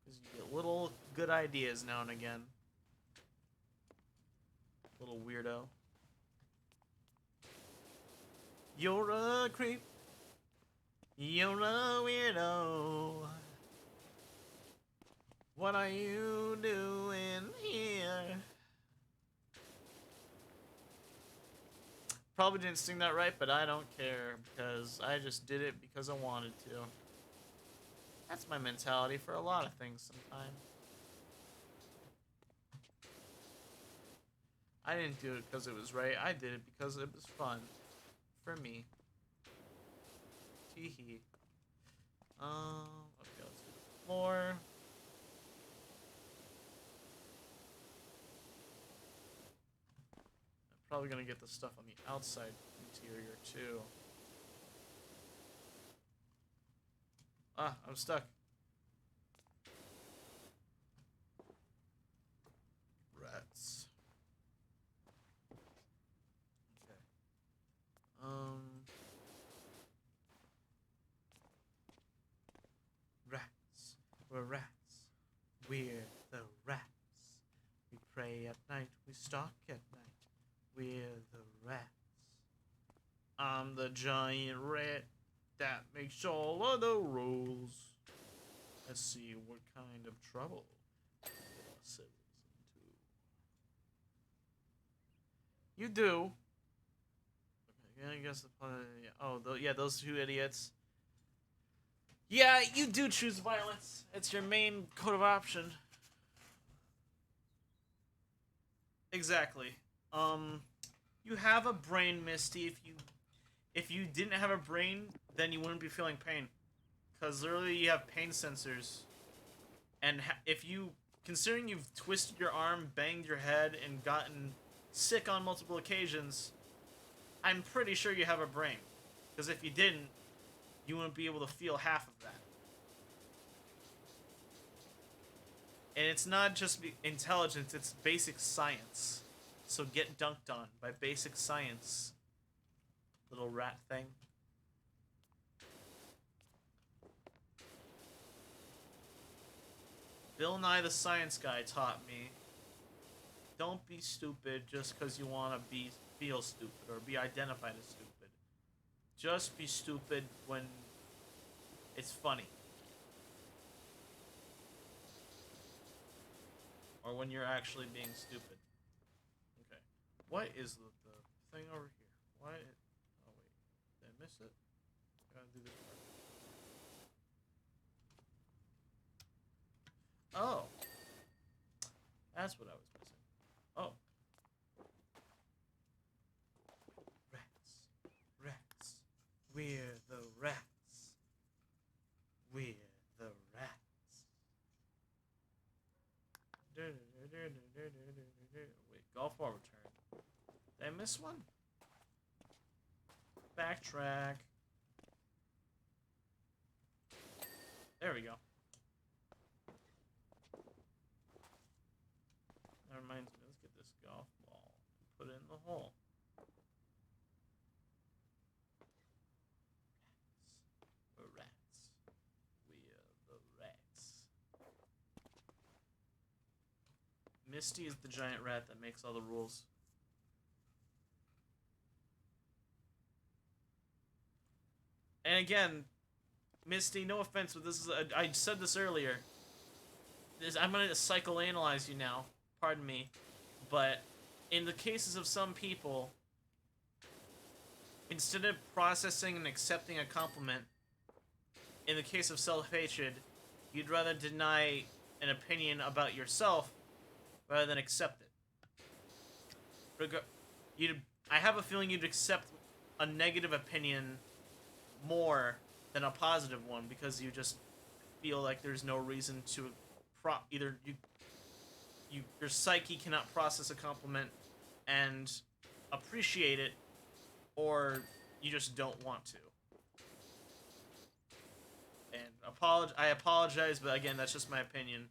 Because you get little good ideas now and again. Little weirdo. You're a creep. You're a weirdo. What are you doing here? Probably didn't sing that right, but I don't care because I just did it because I wanted to. That's my mentality for a lot of things sometimes. I didn't do it because it was right. I did it because it was fun. For me. Teehee. Okay, let's do the floor. I'm probably gonna get the stuff on the outside interior too. Ah, I'm stuck. Rats. Okay. Rats. We're rats. We're the rats. We pray at night. We stalk at night. We're the rats. I'm the giant rat that makes all of the rules. Let's see what kind of trouble we get ourselves into. You do. Okay, I guess the yeah, those two idiots. Yeah, you do choose violence. It's your main code of option. Exactly. Um, you have a brain, Misty. If you didn't have a brain, then you wouldn't be feeling pain, because literally you have pain sensors. And if you, considering you've twisted your arm, banged your head, and gotten sick on multiple occasions, I'm pretty sure you have a brain. Because if you didn't, you wouldn't be able to feel half of that. And it's not just intelligence, it's basic science. So get dunked on by basic science, little rat thing. Bill Nye the Science Guy taught me, don't be stupid just because you want to feel stupid or be identified as stupid. Just be stupid when it's funny. Or when you're actually being stupid. Okay. What is the thing over here? Why? Oh, wait. Did I miss it? I gotta do this part. Oh. That's what I was missing. Oh. Rats. Rats. We're the rats. We're the rats. Wait, golf ball return. Did I miss one? Backtrack. There we go. That reminds me, let's get this golf ball and put it in the hole. Rats. We're rats. We are the rats. Misty is the giant rat that makes all the rules. And again, Misty, no offense, but this is I said this earlier. I'm gonna psychoanalyze you now. Pardon me, but in the cases of some people, instead of processing and accepting a compliment, in the case of self-hatred, you'd rather deny an opinion about yourself rather than accept it. I have a feeling you'd accept a negative opinion more than a positive one because you just feel like there's no reason to either your psyche cannot process a compliment and appreciate it, or you just don't want to. And I apologize, but again, that's just my opinion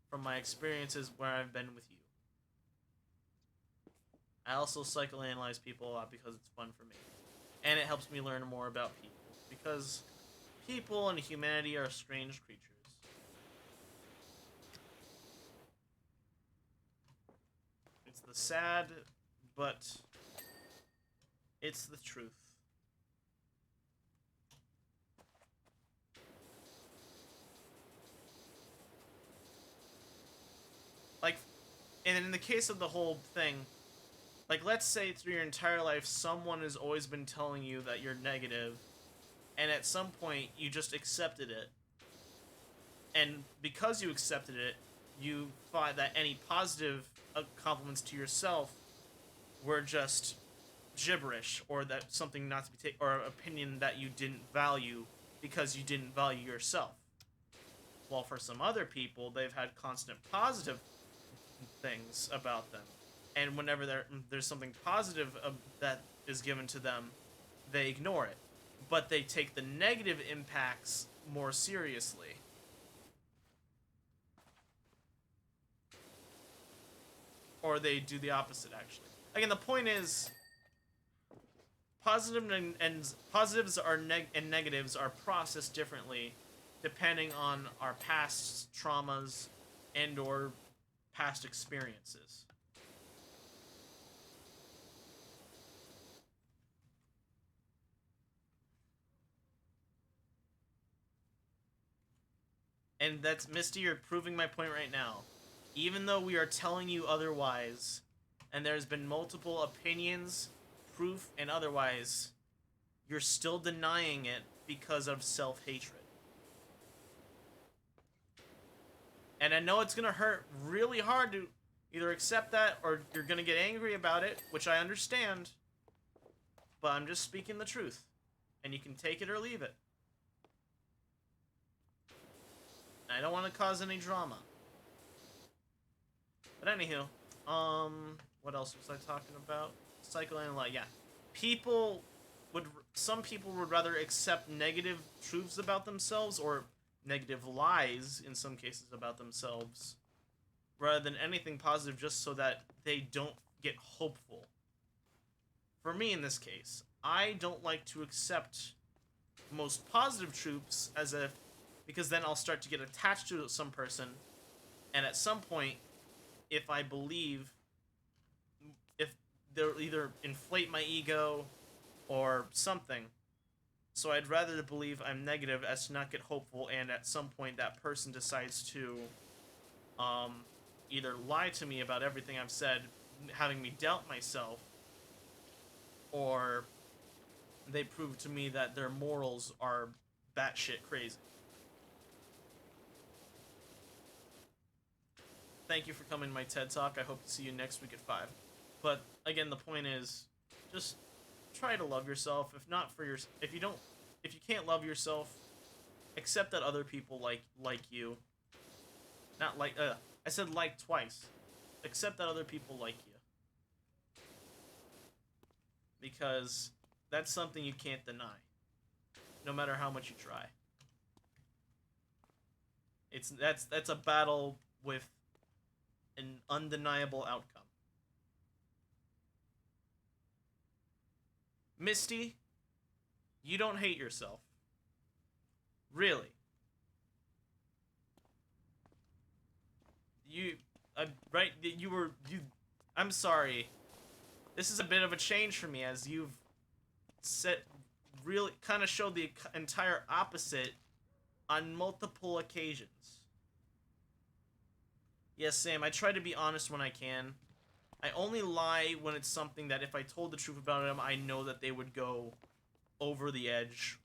from my experiences where I've been with you. I also psychoanalyze people a lot because it's fun for me, and it helps me learn more about people because people and humanity are strange creatures. It's the sad, but it's the truth. Like, and in the case of the whole thing, like, let's say through your entire life, someone has always been telling you that you're negative, and at some point, you just accepted it. And because you accepted it, you thought that any positive compliments to yourself were just gibberish, or that something not to be taken, or an opinion that you didn't value because you didn't value yourself. While for some other people, they've had constant positive things about them, and whenever there's something positive that is given to them, they ignore it, but they take the negative impacts more seriously. Or they do the opposite, actually. Again, the point is, positives and negatives are processed differently depending on our past traumas and or past experiences. And that's, Misty, you're proving my point right now. Even though we are telling you otherwise, and there's been multiple opinions, proof, and otherwise, you're still denying it because of self-hatred. And I know it's gonna hurt really hard to either accept that or you're gonna get angry about it, which I understand. But I'm just speaking the truth. And you can take it or leave it. And I don't want to cause any drama. But anywho, what else was I talking about? Psychoanalyzing, yeah. Some people would rather accept negative truths about themselves or negative lies in some cases about themselves rather than anything positive just so that they don't get hopeful. For me in this case, I don't like to accept most positive truths as if because then I'll start to get attached to some person and at some point if I believe if they'll either inflate my ego or something. So I'd rather believe I'm negative as to not get hopeful and at some point that person decides to either lie to me about everything I've said, having me doubt myself, or they prove to me that their morals are batshit crazy. Thank you for coming to my TED Talk. I hope to see you next week at 5. But again, the point is, just try to love yourself. If not for your, if you can't love yourself, accept that other people like you. Not like, I said like twice. Accept that other people like you. Because that's something you can't deny. No matter how much you try. That's a battle with an undeniable outcome. Misty, you don't hate yourself. Really. I'm sorry. This is a bit of a change for me as you've really kind of showed the entire opposite on multiple occasions. Yes, Sam, I try to be honest when I can. I only lie when it's something that if I told the truth about them, I know that they would go over the edge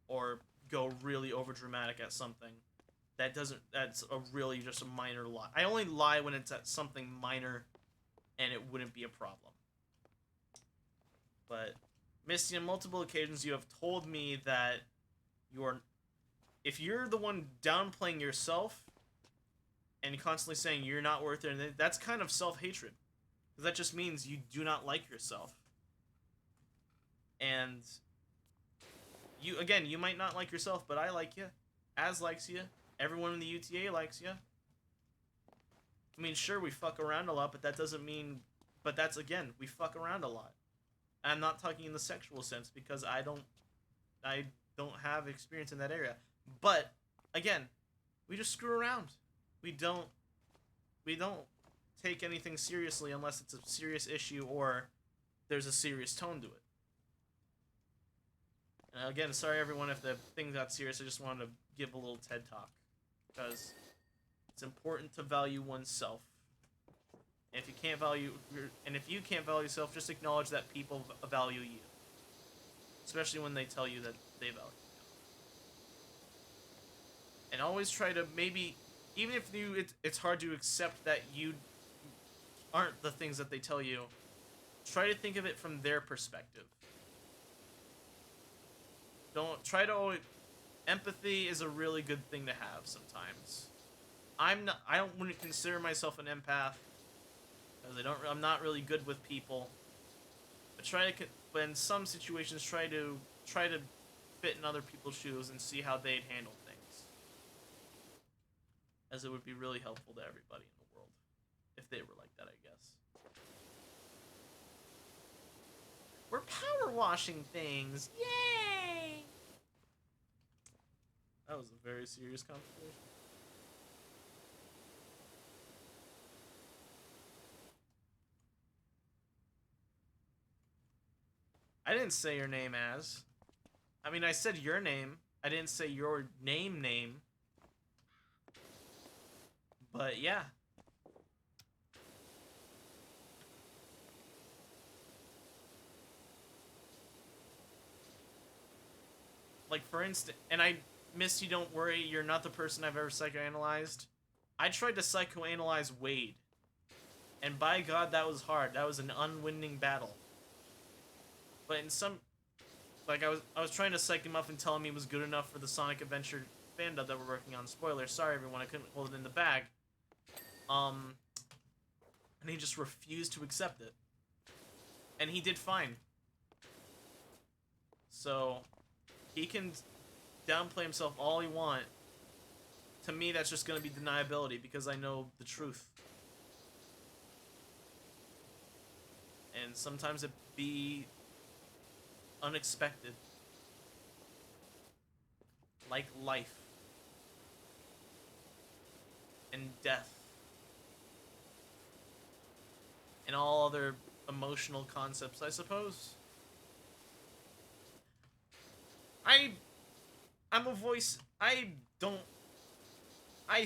or go really over dramatic at something. That's a really just a minor lie. I only lie when it's at something minor and it wouldn't be a problem. But Misty, on multiple occasions you have told me that if you're the one downplaying yourself and constantly saying you're not worth it, that's kind of self-hatred. Because that just means you do not like yourself. And you might not like yourself, but I like you. Az likes you. Everyone in the UTA likes you. I mean, sure, we fuck around a lot, but that doesn't mean... But that's, again, we fuck around a lot. I'm not talking in the sexual sense, because I don't have experience in that area. But, again, we just screw around. We don't take anything seriously unless it's a serious issue or there's a serious tone to it. And again, sorry everyone if the thing got serious. I just wanted to give a little TED Talk because it's important to value oneself. And if you can't value yourself, just acknowledge that people value you, especially when they tell you that they value you. And always try to maybe, even if it's hard to accept that you aren't the things that they tell you, try to think of it from their perspective. Empathy is a really good thing to have sometimes. I wouldn't consider myself an empath because I'm not really good with people. But in some situations try to fit in other people's shoes and see how they'd handle things. As it would be really helpful to everybody in the world if they were like that, I guess. We're power washing things. Yay! That was a very serious conversation. I didn't say your name as. I mean, I said your name. I didn't say your name. But yeah. Like, for instance, and Misty, don't worry, you're not the person I've ever psychoanalyzed. I tried to psychoanalyze Wade. And by God, that was hard. That was an unwinning battle. But in some... Like, I was trying to psych him up and tell him he was good enough for the Sonic Adventure fan dub that we're working on. Spoiler, sorry everyone, I couldn't hold it in the bag. And he just refused to accept it. And he did fine. So, he can downplay himself all he want. To me, that's just going to be deniability because I know the truth. And sometimes it be unexpected. Like life. And death. And all other emotional concepts, I suppose. I'm a voice. I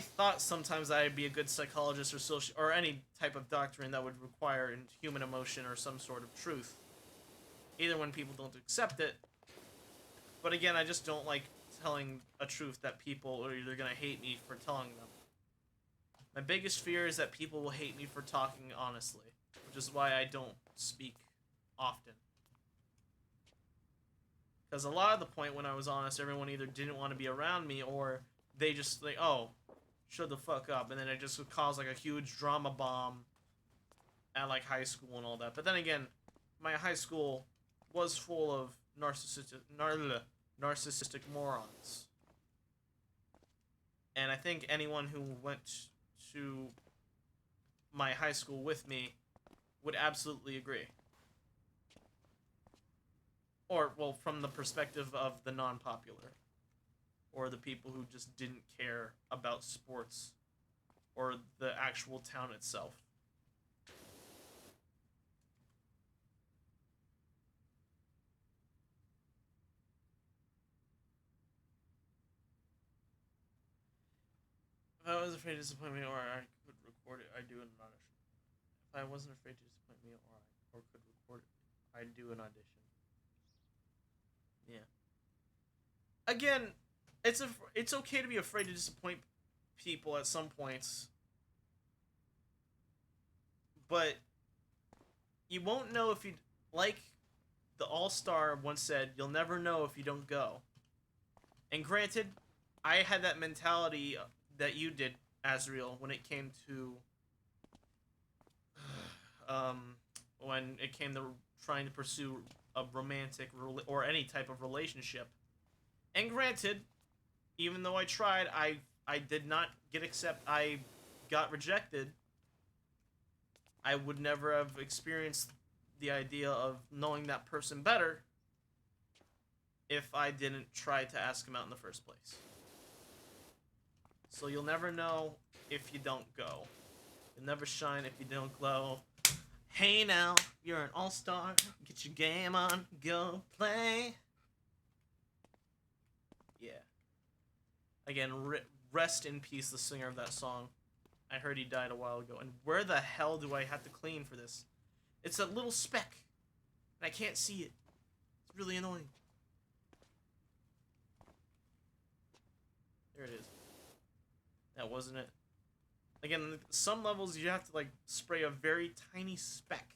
thought sometimes I'd be a good psychologist or any type of doctrine that would require human emotion or some sort of truth. Either when people don't accept it, but again, I just don't like telling a truth that people are either gonna hate me for telling them. My biggest fear is that people will hate me for talking honestly, which is why I don't speak often. Because a lot of the point when I was honest, everyone either didn't want to be around me or they just like, oh, shut the fuck up, and then it just would cause like a huge drama bomb at like high school and all that. But then again, my high school was full of narcissistic morons, and I think anyone who went to my high school with me would absolutely agree. Or, well, from the perspective of the non-popular. Or the people who just didn't care about sports. Or the actual town itself. If I was afraid to disappoint me or I could record it, I'd do an audition. If I wasn't afraid to disappoint me or could record it, I'd do an audition. Yeah. Again, it's okay to be afraid to disappoint people at some points. But you won't know if you... Like the All-Star once said, you'll never know if you don't go. And granted, I had that mentality that you did, Azriel, when it came to... when it came to trying to pursue a romantic or any type of relationship. And granted, even though I tried, I did not get I got rejected. I would never have experienced the idea of knowing that person better if I didn't try to ask him out in the first place. So you'll never know if you don't go. You'll never shine if you don't glow. Hey now, you're an all-star. Get your game on, go play. Yeah. Again, rest in peace, the singer of that song. I heard he died a while ago. And where the hell do I have to clean for this? It's a little speck. And I can't see it. It's really annoying. There it is. That wasn't it. Again, some levels you have to like spray a very tiny speck.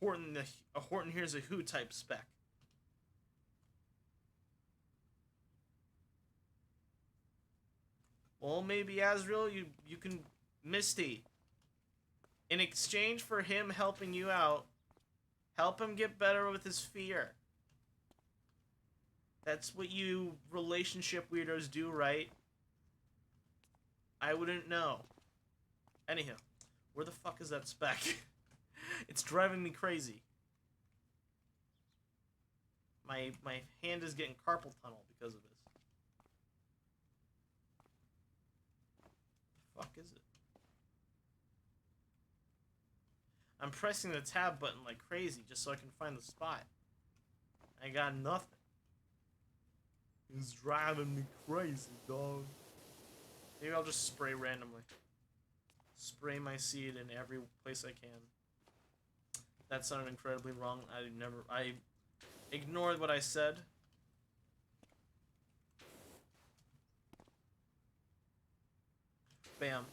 Like a Horton Hears a Who type speck. Well, maybe Azriel, you can... Misty. In exchange for him helping you out, help him get better with his fear. That's what you relationship weirdos do, right? I wouldn't know. Anyhow, where the fuck is that speck? It's driving me crazy. My hand is getting carpal tunnel because of this. What the fuck is it? I'm pressing the tab button like crazy just so I can find the spot. I got nothing. It's driving me crazy, dog. Maybe I'll just spray randomly. Spray my seed in every place I can. That sounded incredibly wrong. I ignored what I said. Bam.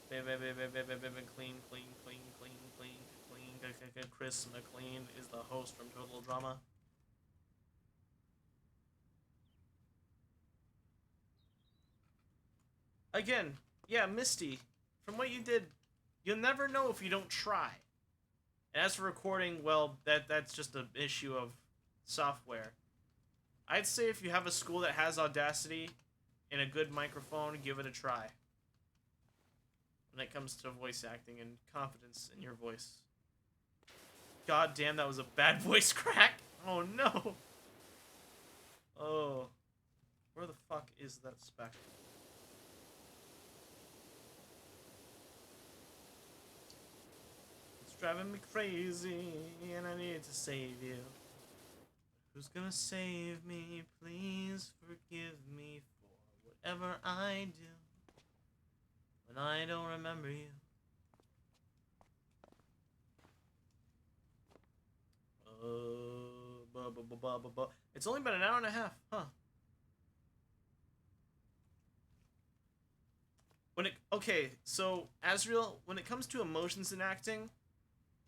Bam, bam, bam, bam, bam, bam, bam, clean, clean, clean, clean, clean, clean. Chris McLean is the host from Total Drama. Again, yeah, Misty, from what you did, you'll never know if you don't try. And as for recording, well, that's just an issue of software. I'd say if you have a school that has Audacity and a good microphone, give it a try. When it comes to voice acting and confidence in your voice. God damn, that was a bad voice crack. Oh no. Oh. Where the fuck is that spec? It's driving me crazy and I need to save you. Who's gonna save me? Please forgive me for whatever I do when I don't remember you. It's only been an hour and a half, huh? Okay, so Azriel, when it comes to emotions in acting,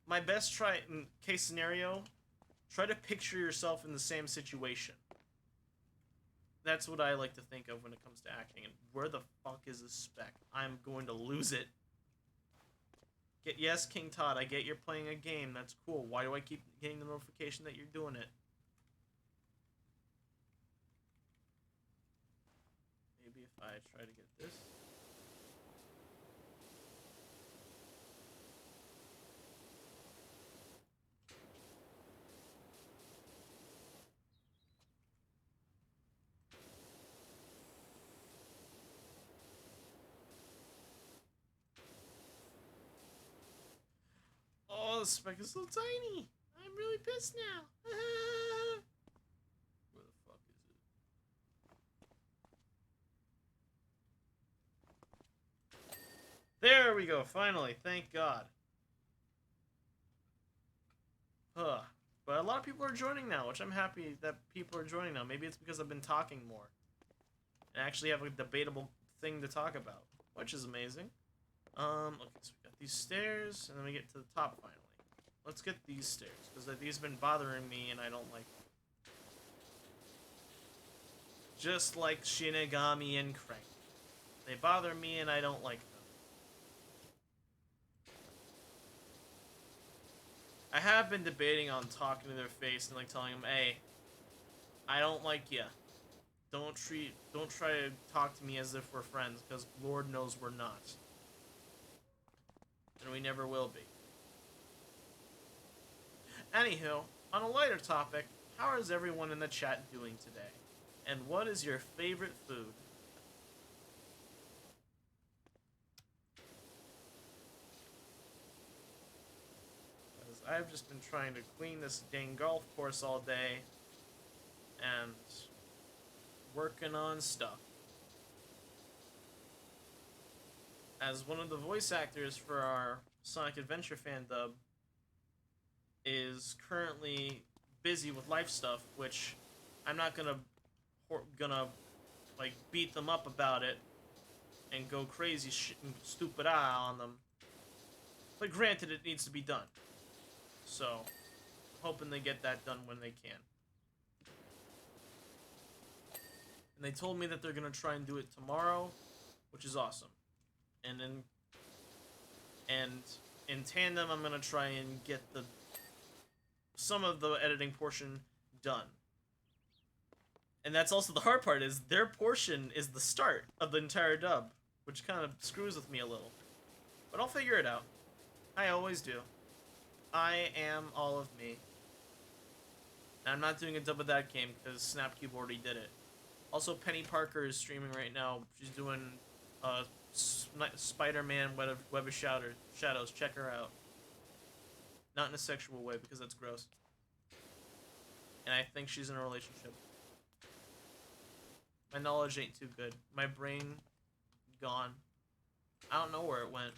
my best case scenario, try to picture yourself in the same situation. That's what I like to think of when it comes to acting. And where the fuck is this spec? I'm going to lose it. Yes, King Todd, I get you're playing a game. That's cool. Why do I keep getting the notification that you're doing it? Maybe if I try to get this. Oh, the spec is so tiny. I'm really pissed now. Where the fuck is it? There we go, finally. Thank God. Huh. But a lot of people are joining now, which I'm happy that people are joining now. Maybe it's because I've been talking more. And actually have a debatable thing to talk about, which is amazing. Okay, so we got these stairs, and then we get to the top finally. Let's get these stairs, because these have been bothering me, and I don't like them. Just like Shinigami and Crank. They bother me, and I don't like them. I have been debating on talking to their face and like telling them, hey, I don't like ya. Don't try to talk to me as if we're friends, because Lord knows we're not. And we never will be. Anywho, on a lighter topic, how is everyone in the chat doing today? And what is your favorite food? Because I've just been trying to clean this dang golf course all day and working on stuff. As one of the voice actors for our Sonic Adventure fan dub is currently busy with life stuff, which I'm not gonna like beat them up about it and go crazy and stupid on them. But granted, it needs to be done. So, hoping they get that done when they can. And they told me that they're gonna try and do it tomorrow, which is awesome. And in tandem, I'm gonna try and get some of the editing portion done. And that's also the hard part, is their portion is the start of the entire dub, which kind of screws with me a little. But I'll figure it out. I always do. I am all of me. And I'm not doing a dub of that game because Snapcube already did it. Also, Penny Parker is streaming right now. She's doing Spider-Man Web of Shadows. Check her out. Not in a sexual way, because that's gross. And I think she's in a relationship. My knowledge ain't too good. My brain, gone. I don't know where it went.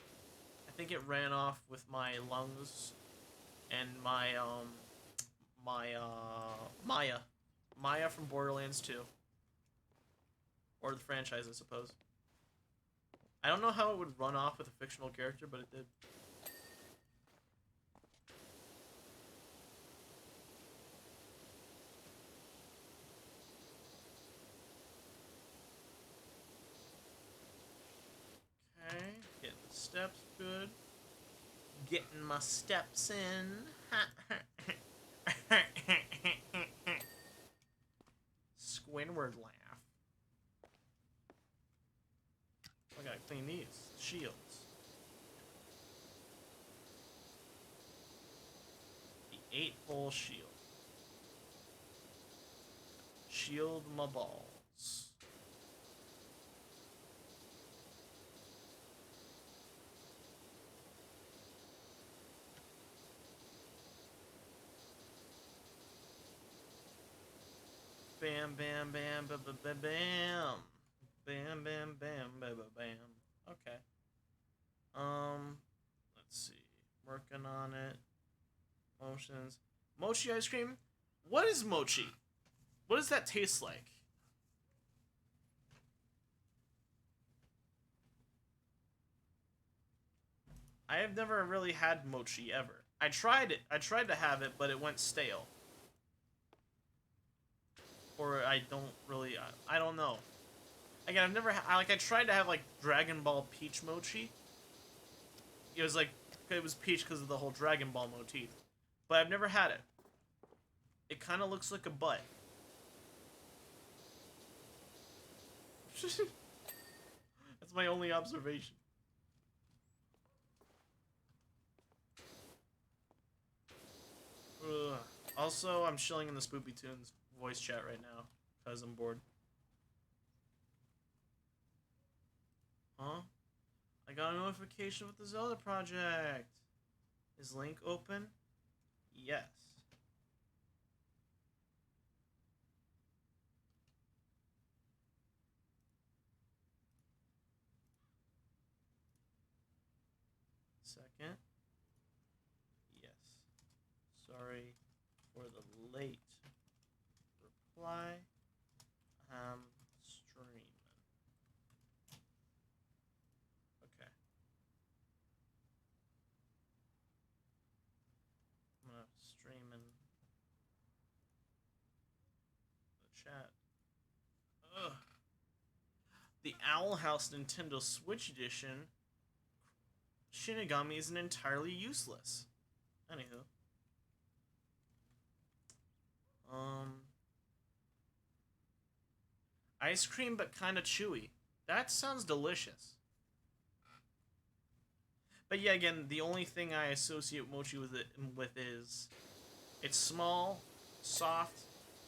I think it ran off with my lungs and my Maya. Maya from Borderlands 2. Or the franchise, I suppose. I don't know how it would run off with a fictional character, but it did. Okay, getting the steps good. Getting my steps in. Squidward laugh. I gotta clean these. Shields. The 8-hole shield. Shield my balls. Bam, bam, bam, ba ba ba bam. Bam, bam, bam, ba ba bam. Okay. Let's see. Working on it. Motions. Mochi ice cream? What is mochi? What does that taste like? I have never really had mochi ever. I tried it. I tried to have it, but it went stale. Or I don't really. I don't know. Again, I've never I tried to have like Dragon Ball Peach mochi. It was like it was peach because of the whole Dragon Ball motif, but I've never had it. It kind of looks like a butt. That's my only observation. Ugh. Also, I'm chilling in the Spoopy Tunes voice chat right now because I'm bored. Huh? I got a notification with the Zelda project. Is Link open? Yes. Second. Yes. Sorry for the late reply. I'm streaming. Okay. I'm gonna stream in the chat. Ugh. The Owl House Nintendo Switch Edition Shinigami isn't entirely useless. Anywho. Ice cream but kinda chewy. That sounds delicious. But yeah, again, the only thing I associate mochi with is it's small, soft,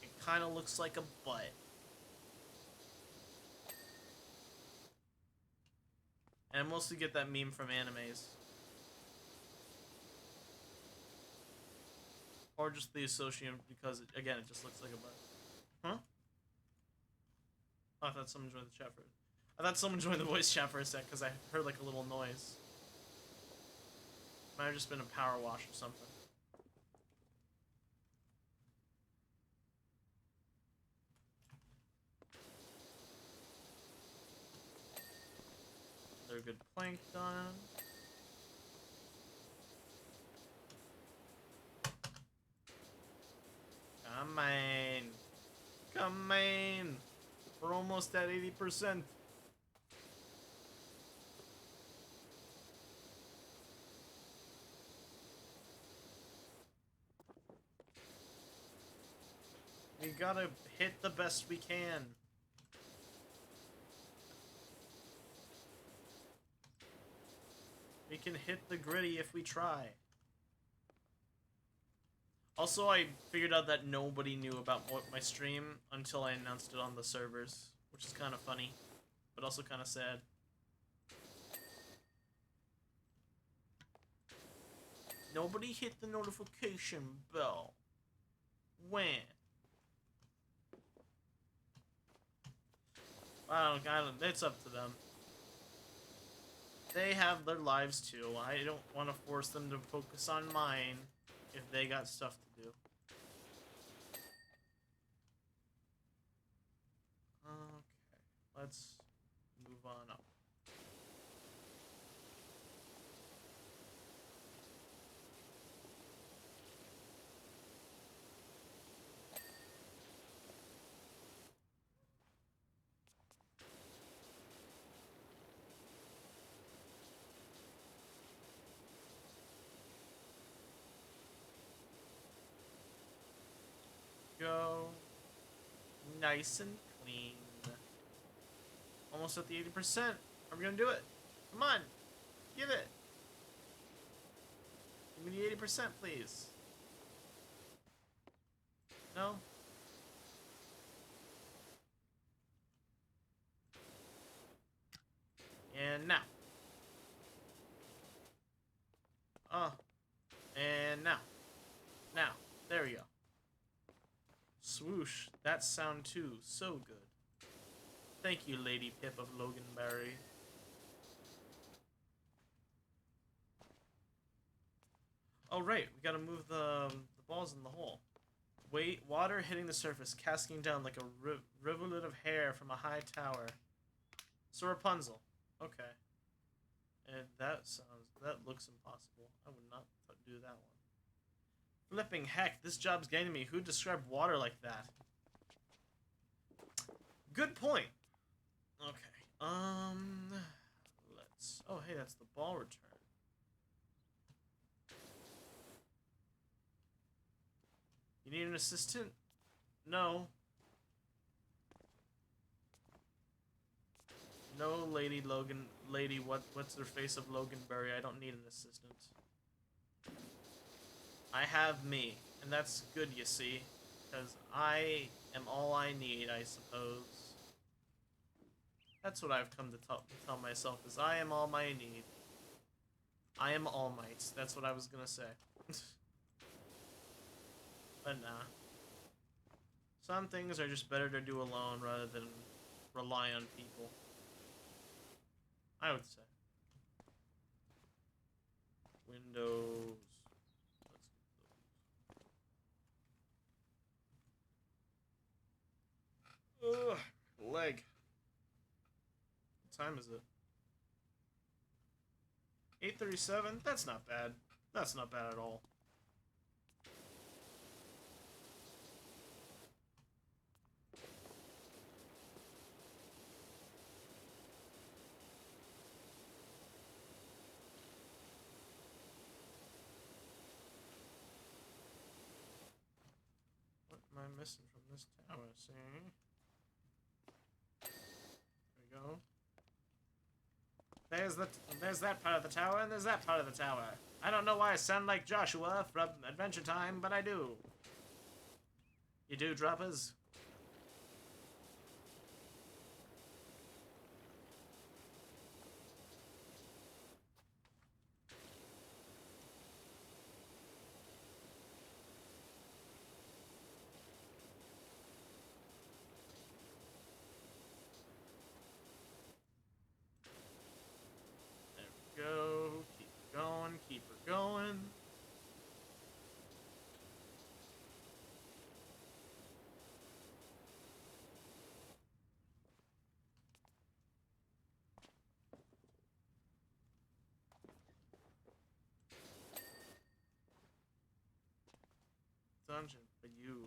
it kinda looks like a butt. And I mostly get that meme from animes. Or just the association because, again, it just looks like a butt. Huh? Oh, I thought someone joined the chat for it. I thought someone joined the voice chat for a sec because I heard like a little noise. Might have just been a power wash or something. They're good plankton. Come on. Come on. We're almost at 80%. We gotta hit the best we can. We can hit the gritty if we try. Also, I figured out that nobody knew about my stream until I announced it on the servers, which is kind of funny, but also kind of sad. Nobody hit the notification bell. When? I don't, it's up to them. They have their lives too. I don't want to force them to focus on mine if they got stuff to do. Okay, let's move on up. nice and clean. Almost at the 80%. Are we gonna do it? Come on. Give it. Give me the 80%, please. No? And now. Oh. And now. Now. There we go. Swoosh. That sound too. So good. Thank you, Lady Pip of Loganberry. Oh, right. We gotta move the balls in the hole. Wait, water hitting the surface, cascading down like a rivulet of hair from a high tower. So Rapunzel. Okay. And that looks impossible. I would not do that one. Flipping heck, this job's getting me. Who described water like that? Good point. Okay. Let's... Oh, hey, that's the ball return. You need an assistant? No. No, Lady what's their face of Loganberry? I don't need an assistant. I have me, and that's good, you see, because I am all I need, I suppose. That's what I've come to tell myself, is I am all my need. I am All Might. That's what I was gonna say. But nah. Some things are just better to do alone rather than rely on people. I would say. Windows. Ugh, leg. What time is it? 8:37? That's not bad. That's not bad at all. What am I missing from this tower? See? There we go. There's that part of the tower, and there's that part of the tower. I don't know why I sound like Joshua from Adventure Time, but I do. You do, droppers? Go, keep her going, keep her going. Dungeon, but you,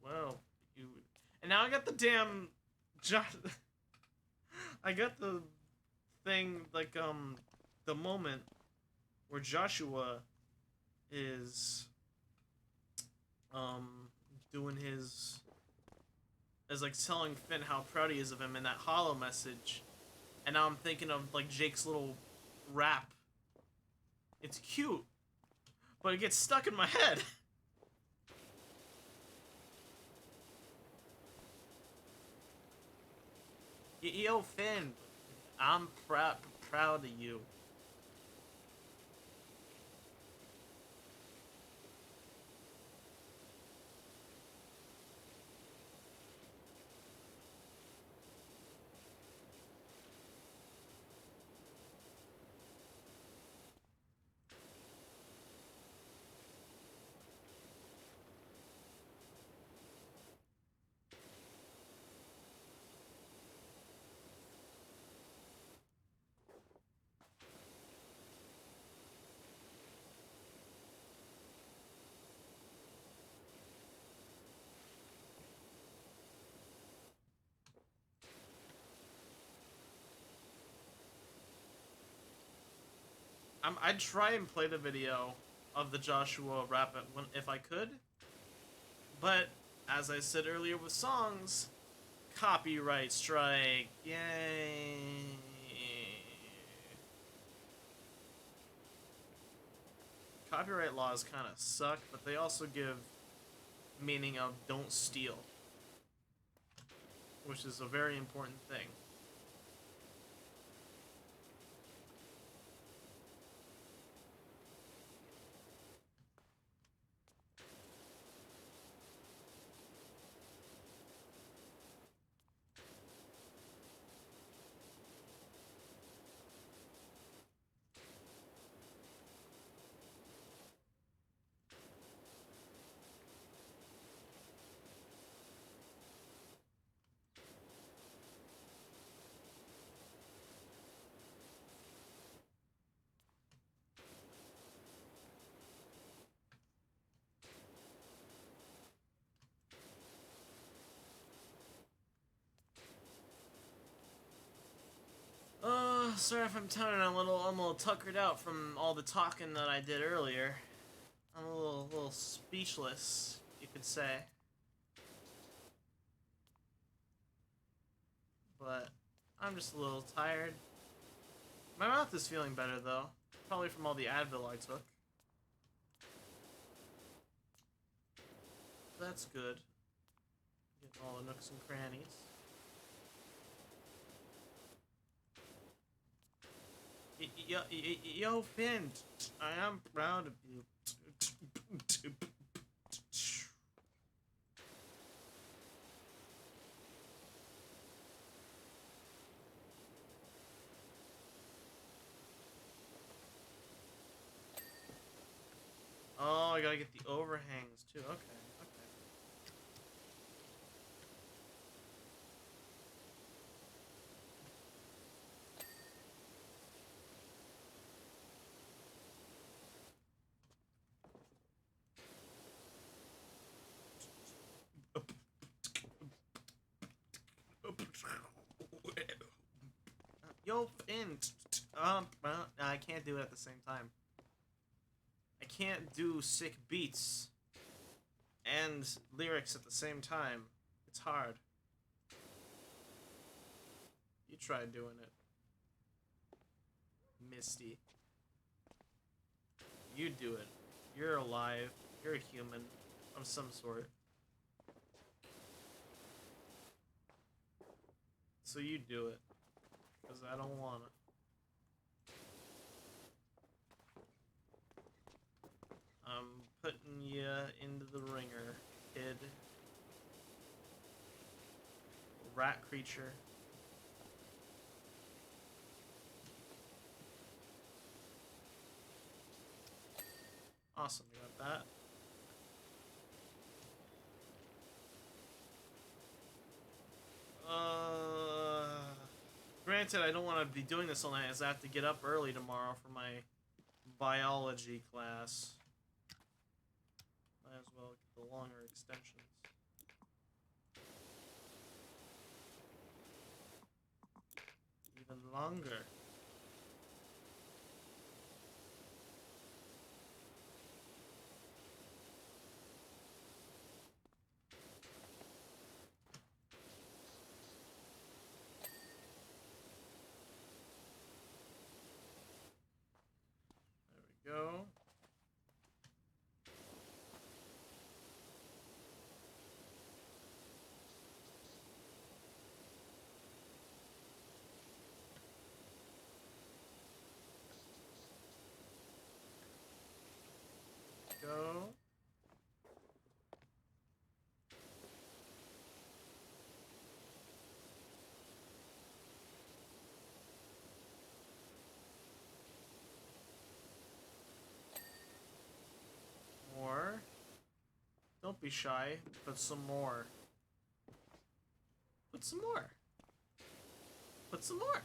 well, you, and now I got the damn, I got the thing, like, the moment where Joshua is doing his is like telling Finn how proud he is of him in that hollow message, and now I'm thinking of like Jake's little rap. It's cute, but it gets stuck in my head. Yo, Finn, I'm proud of you. I'd try and play the video of the Joshua rap if I could, but as I said earlier with songs, Copyright strike. Yay. Copyright laws kind of suck, but they also give meaning of don't steal, which is a very important thing. Sorry if I'm tired. I'm a little tuckered out from all the talking that I did earlier. I'm a little speechless, you could say. But I'm just a little tired. My mouth is feeling better though, probably from all the Advil I took. That's good. Getting all the nooks and crannies. Yo, Finn, I am proud of you. Oh, I gotta get the overhangs too. Okay, okay. Yo, Finn. I can't do it at the same time. I can't do sick beats and lyrics at the same time. It's hard. You try doing it, Misty. You do it. You're alive. You're a human of some sort. So you do it. Because I don't wanna. I'm putting you into the ringer, kid. Rat creature. Awesome, you got that. Granted, I don't want to be doing this all night as I have to get up early tomorrow for my biology class. Might as well get the longer extensions. Even longer. There we go. Go. More. Don't be shy. Put some more. Put some more. Put some more.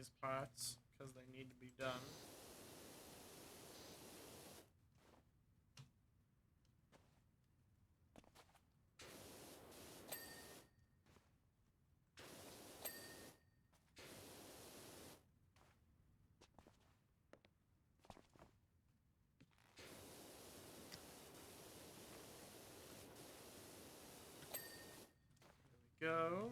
these parts because they need to be done. There we go.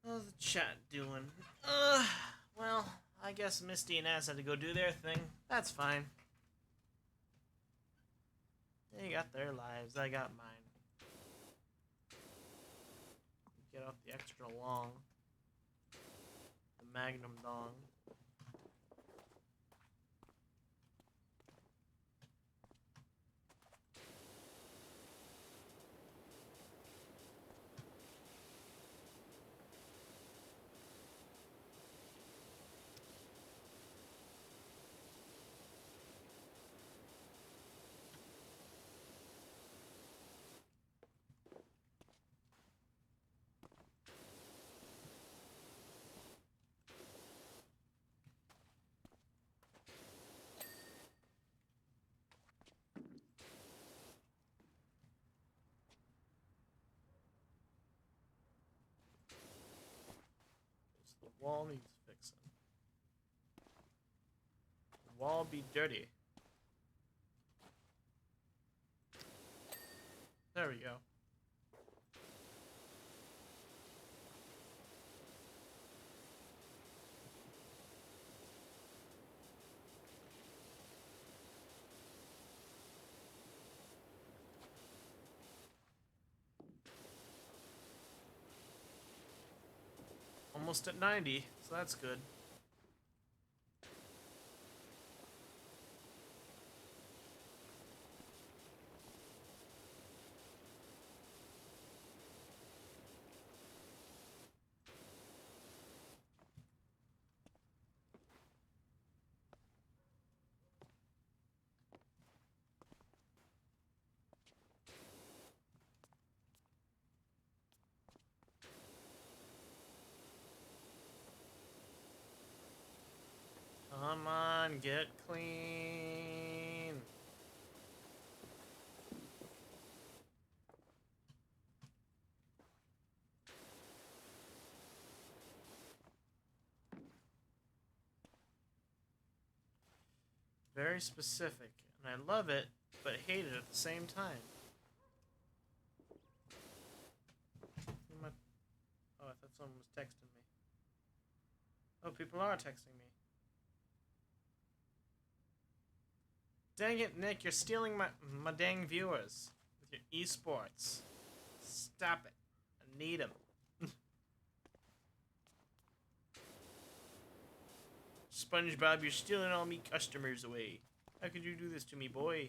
How's the chat doing? Well, I guess Misty and Az had to go do their thing. That's fine. They got their lives, I got mine. Get off the extra long. The Magnum Dong. The wall needs fixing. The wall be dirty. There we go. Almost at 90, so that's good. Come on, get clean. Very specific, and I love it, but hate it at the same time. Oh, I thought someone was texting me. Oh, people are texting me. Dang it, Nick, you're stealing my dang viewers with your esports. Stop it. I need them. SpongeBob, you're stealing all me customers away. How could you do this to me, boy?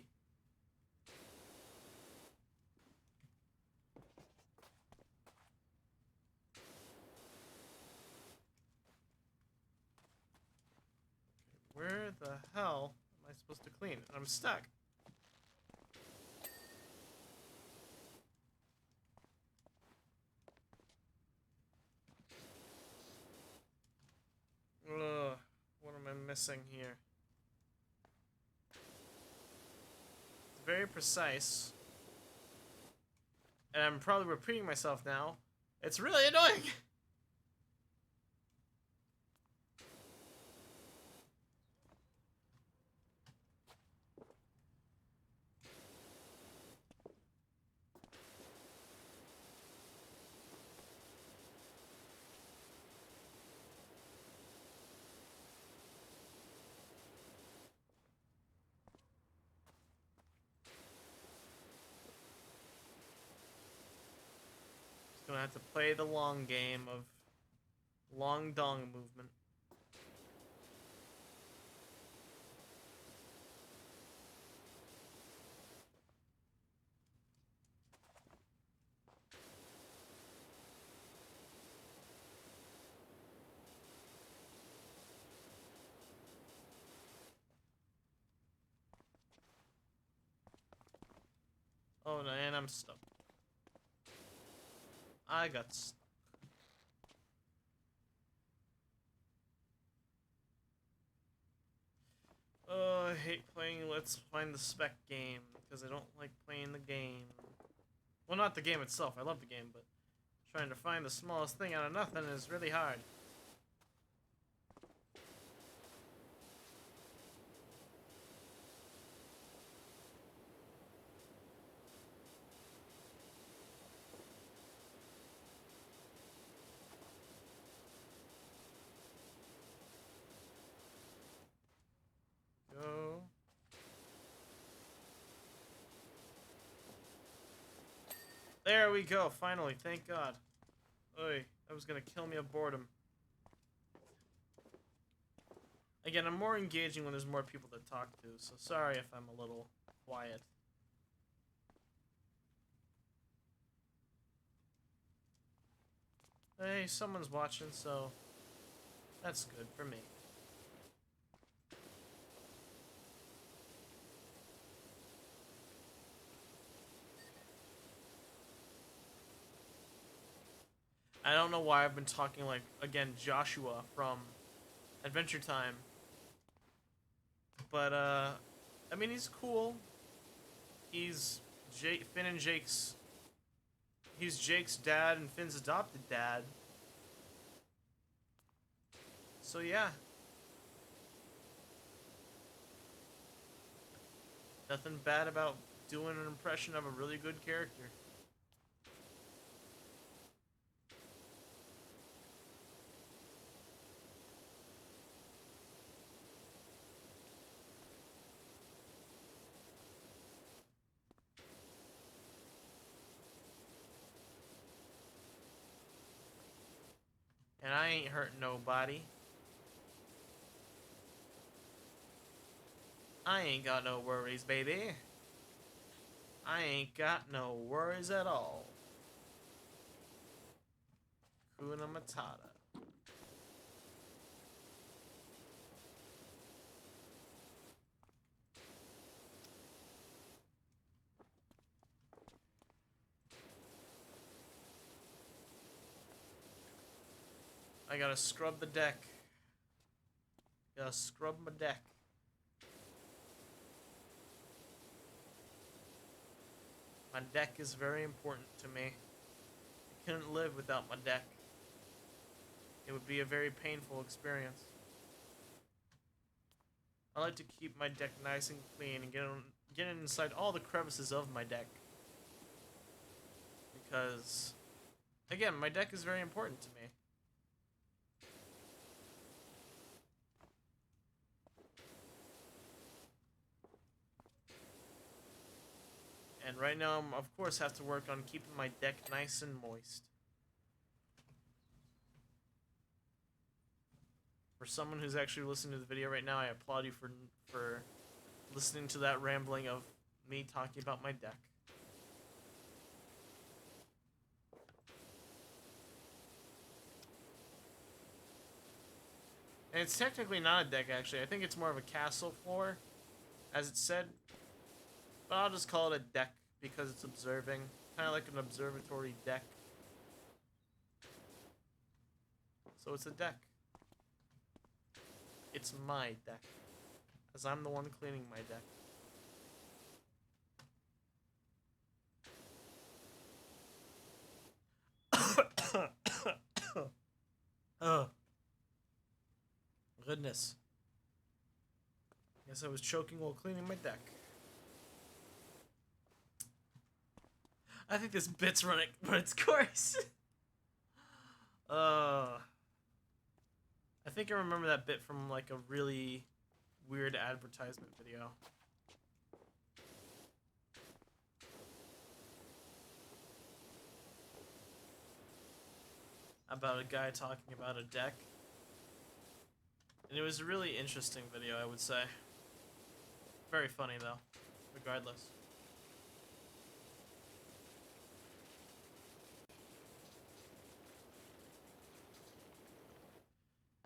Where the hell am I supposed to clean? I'm stuck. Ugh, what am I missing here? It's very precise. And I'm probably repeating myself now. It's really annoying! Gonna have to play the long game of long dong movement. Oh, no, and I'm stuck. I got stuck. Oh, I hate playing Let's Find the Spec game, because I don't like playing the game. Well, not the game itself, I love the game, but trying to find the smallest thing out of nothing is really hard. Go. There we go, finally, thank God. Oy, that was gonna kill me of boredom. Again, I'm more engaging when there's more people to talk to, so sorry if I'm a little quiet. Hey, someone's watching, so that's good for me. I don't know why I've been talking like, again, Joshua from Adventure Time. But, I mean, he's cool. He's Finn and Jake's... He's Jake's dad and Finn's adopted dad. So, yeah. Nothing bad about doing an impression of a really good character. And I ain't hurting nobody. I ain't got no worries, baby. I ain't got no worries at all. Kuna Matata. I gotta scrub the deck. Gotta scrub my deck. My deck is very important to me. I couldn't live without my deck. It would be a very painful experience. I like to keep my deck nice and clean and get inside all the crevices of my deck. Because, again, my deck is very important to me. And right now, I'm, of course, have to work on keeping my deck nice and moist. For someone who's actually listening to the video right now, I applaud you for listening to that rambling of me talking about my deck. And it's technically not a deck, actually. I think it's more of a castle floor, as it said. But I'll just call it a deck because it's observing. Kind of like an observatory deck. So it's a deck. It's my deck. As I'm the one cleaning my deck. Oh. Goodness. Guess I was choking while cleaning my deck. I think this bit's run its course. I think I remember that bit from like a really weird advertisement video. About a guy talking about a deck. And it was a really interesting video, I would say. Very funny though, regardless.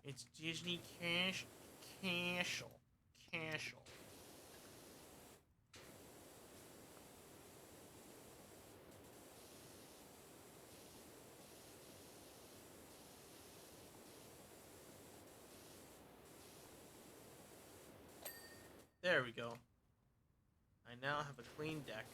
It's Disney Cashel. There we go. I now have a clean deck.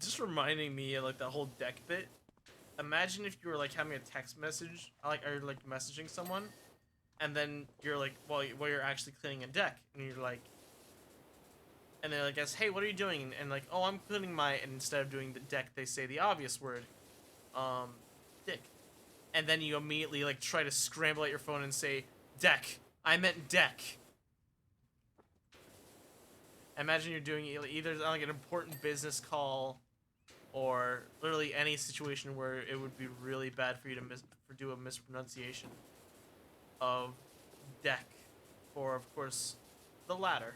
Just reminding me of like that whole deck bit. Imagine if you were like having a text message, or like messaging someone, and then you're like, while you're actually cleaning a deck, and you're like, and they're like, "Hey, what are you doing?" And like, "Oh, I'm cleaning my," and instead of doing the deck, they say the obvious word, um, dick, and then you immediately like try to scramble at your phone and say, "Deck, I meant deck." Imagine you're doing either like an important business call, or literally any situation where it would be really bad for you to do a mispronunciation of deck, or of course, the latter.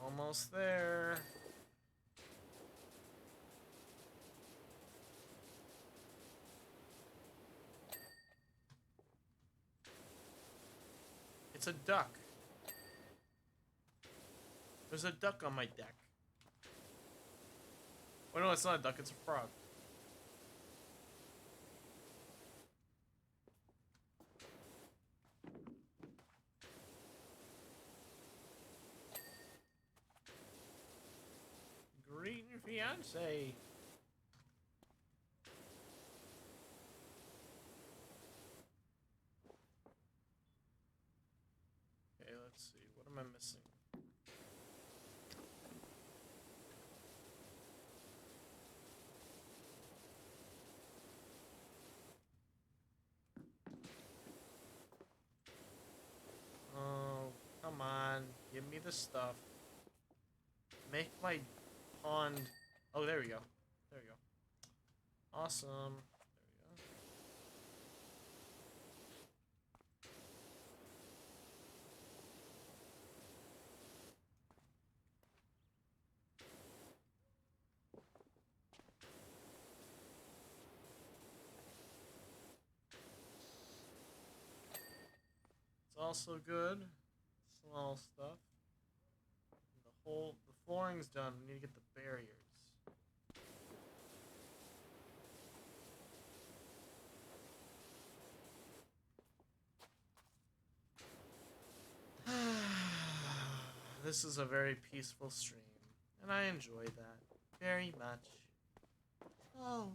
Almost there. It's a duck. There's a duck on my deck. Oh no, it's not a duck, it's a frog. Greet your fiance. Okay, let's see. What am I missing? Oh, come on. Give me the stuff. Make my pond. Oh, there we go. There we go. Awesome. There we go. It's also good. Small stuff. The flooring's done. We need to get the barriers. This is a very peaceful stream, and I enjoy that very much. Oh.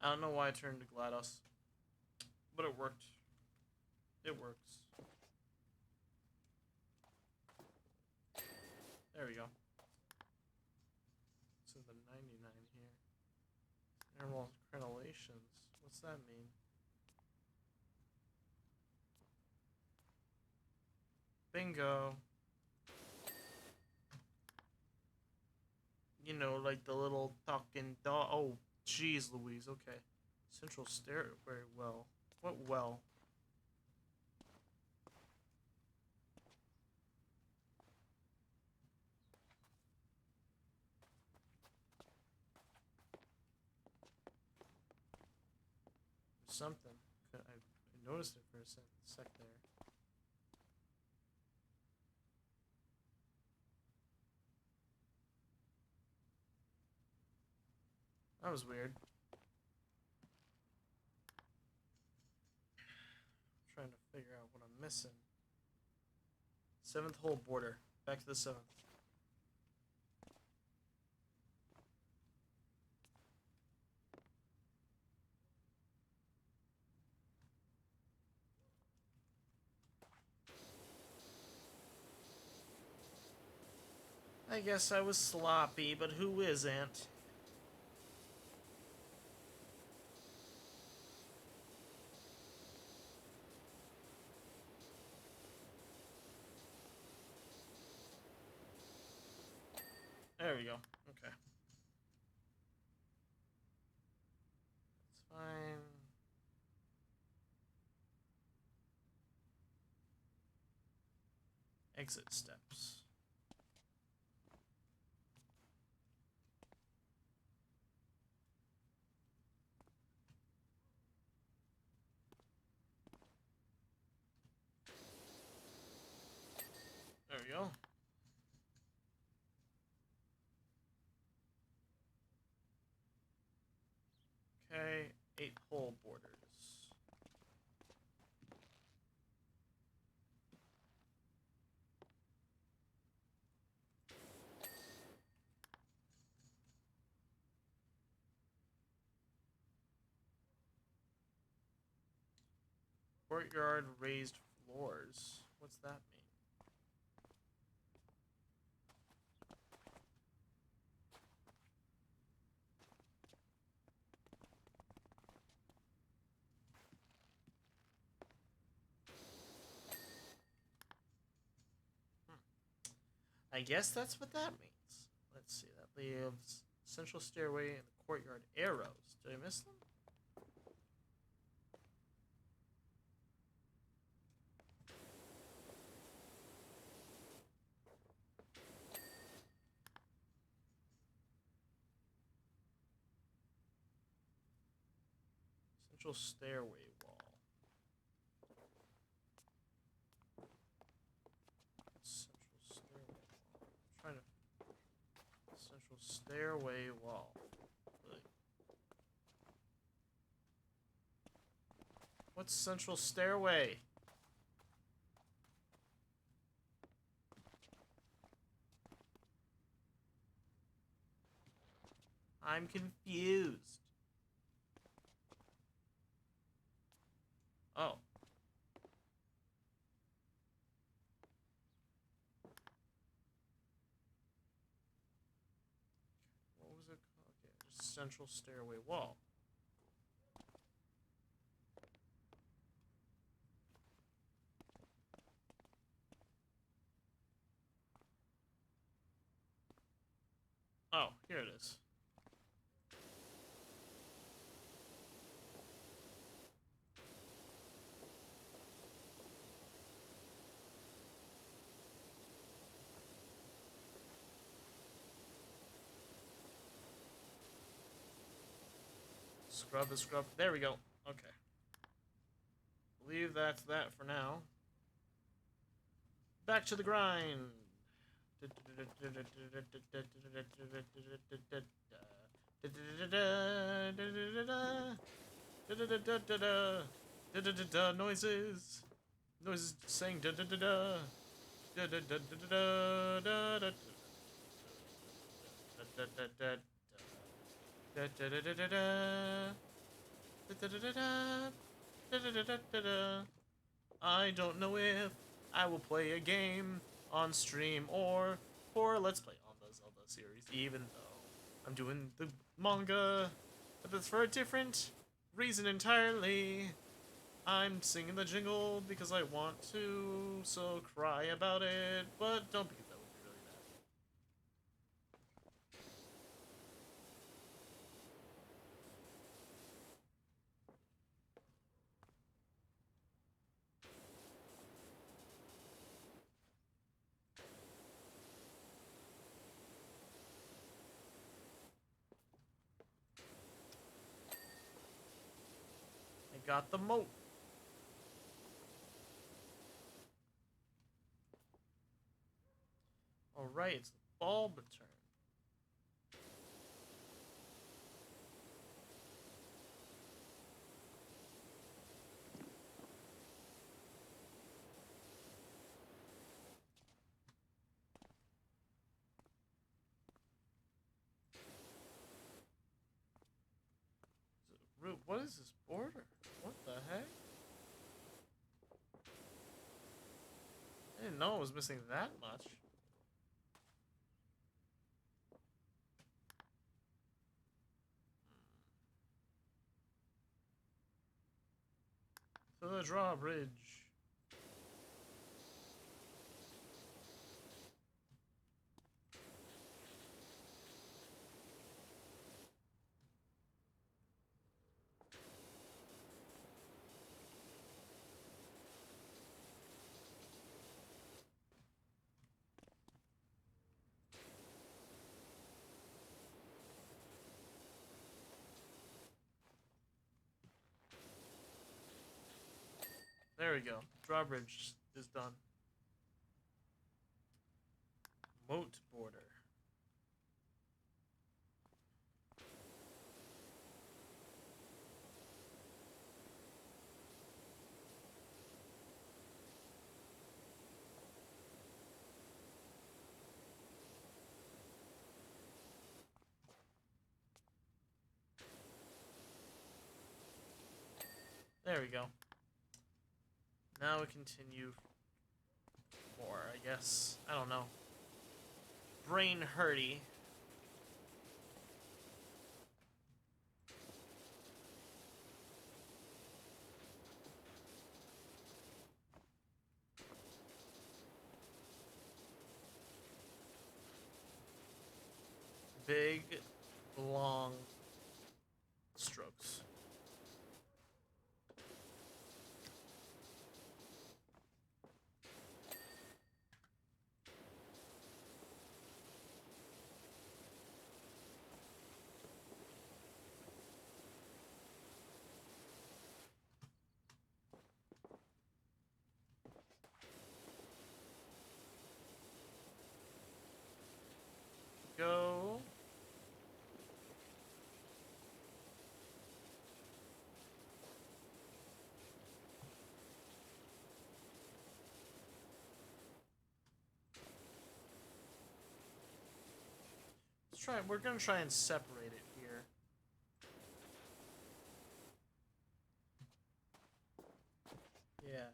I don't know why I turned to GLaDOS, but it worked. It works. There we go. So the 99 here. Interval crenellations. What's that mean? Bingo. You know, like the little talking dog. Oh, jeez, Louise. Okay. Central stairway well. What well? Something. I noticed it for a sec there. That was weird. I'm trying to figure out what I'm missing. 7th hole border. Back to the 7th. I guess I was sloppy, but who isn't? There we go. Okay. That's fine. Exit steps. There we go. Okay, 8 hole borders. Courtyard raised floors. What's that mean? I guess that's what that means. Let's see. That leaves central stairway and the courtyard arrows. Did I miss them? Central stairway wall. Central stairway wall. I'm trying to. Central stairway wall. Really? What's central stairway? I'm confused. Oh. What was it called? Okay, just central stairway wall. Oh, here it is. Scrub the scrub. There we go. Okay. Believe that's that for now. Back to the grind. Noises. Noises saying da da da da. Da da da da da da da. I don't know if I will play a game on stream or for Let's Play on the Zelda series, even though I'm doing the manga, but that's for a different reason entirely. I'm singing the jingle because I want to, so cry about it, but don't because that would be really bad. I got the moat. Alright, it's the bulb turn. What is this border? What the heck? I didn't know it was missing that much. drawbridge. There we go. Drawbridge is done. Moat border. There we go. Now we continue more, I guess. I don't know. Brain hurty. Big, long strokes. Go. Let's try. We're gonna try and separate it here. Yeah.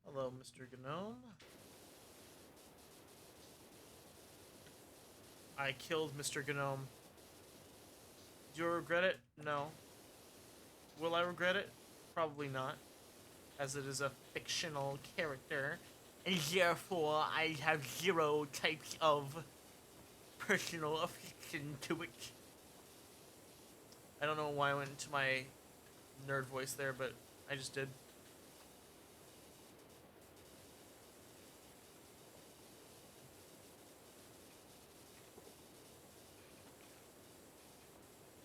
Hello, Mr. Gnome. I killed Mr. Gnome. Do you regret it? No. Will I regret it? Probably not, as it is a fictional character, and therefore I have zero types of personal affection to it. I don't know why I went into my nerd voice there, but I just did.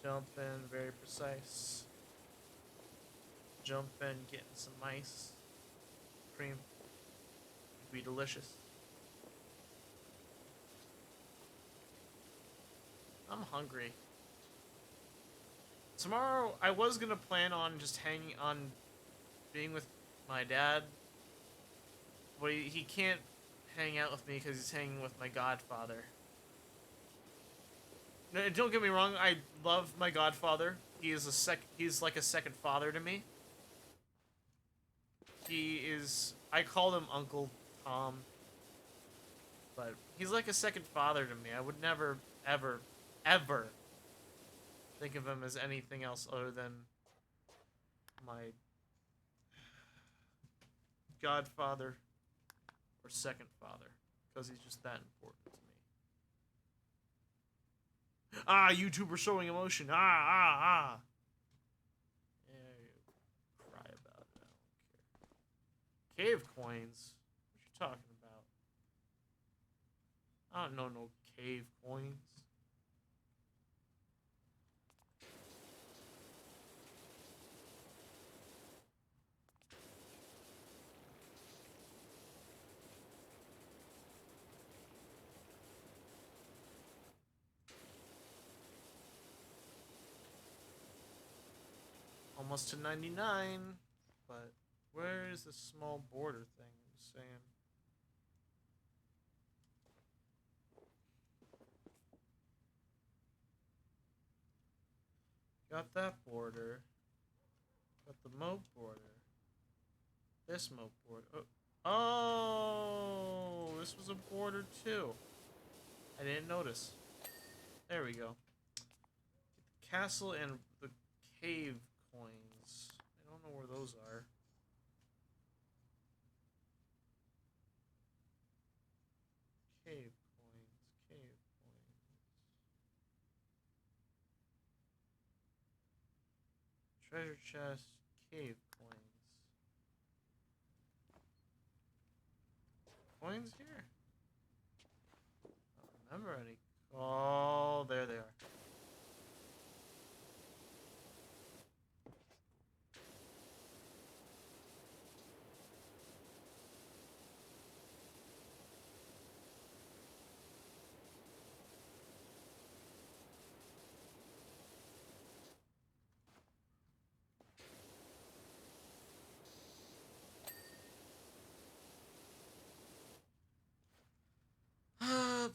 Jump in, very precise. Jump in, getting some ice cream. It'd be delicious. I'm hungry. Tomorrow, I was gonna plan on just hanging on, being with my dad, but he can't hang out with me because he's hanging with my godfather. No, don't get me wrong, I love my godfather. He's like a second father to me. I call him Uncle Tom, but he's like a second father to me. I would never, ever, ever think of him as anything else other than my godfather or second father, because he's just that important to me. Ah, YouTuber showing emotion. Ah. Yeah, you cry about it. I don't care. Cave coins? What you talking about? I don't know no cave coins. Almost to 99, but where is the small border thing I was saying? Got that border. Got the moat border. This moat border. Oh, this was a border too. I didn't notice. There we go. Castle and the cave coins. I don't don't know where those are. Cave coins, cave coins. Treasure chest, cave coins. Coins here? I don't remember any. Oh, there they are.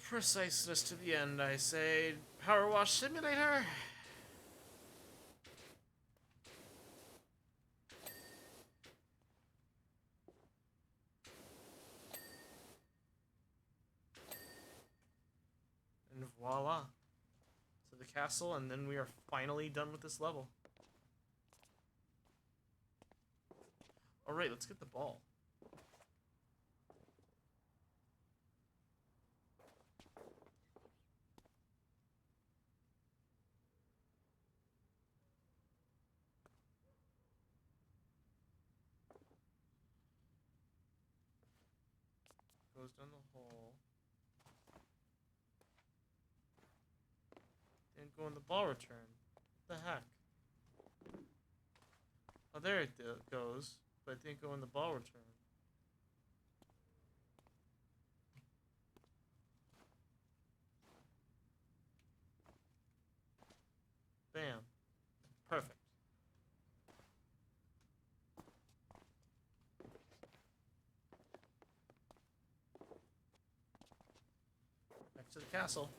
Preciseness to the end, I say. Power Wash Simulator? And voila. To the castle, and then we are finally done with this level. Alright, let's get the ball. Goes down the hole. Didn't go in the ball return. What the heck? Oh, there it goes. But it didn't go in the ball return. Bam. Perfect. Back to the castle.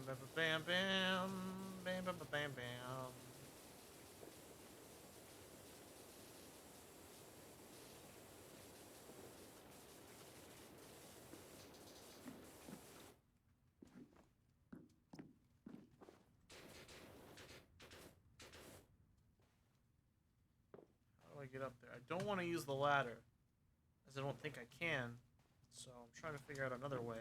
Bam, bam, bam, bam, bam, bam, bam, bam. How do I get up there? I don't want to use the ladder, as I don't think I can. So I'm trying to figure out another way.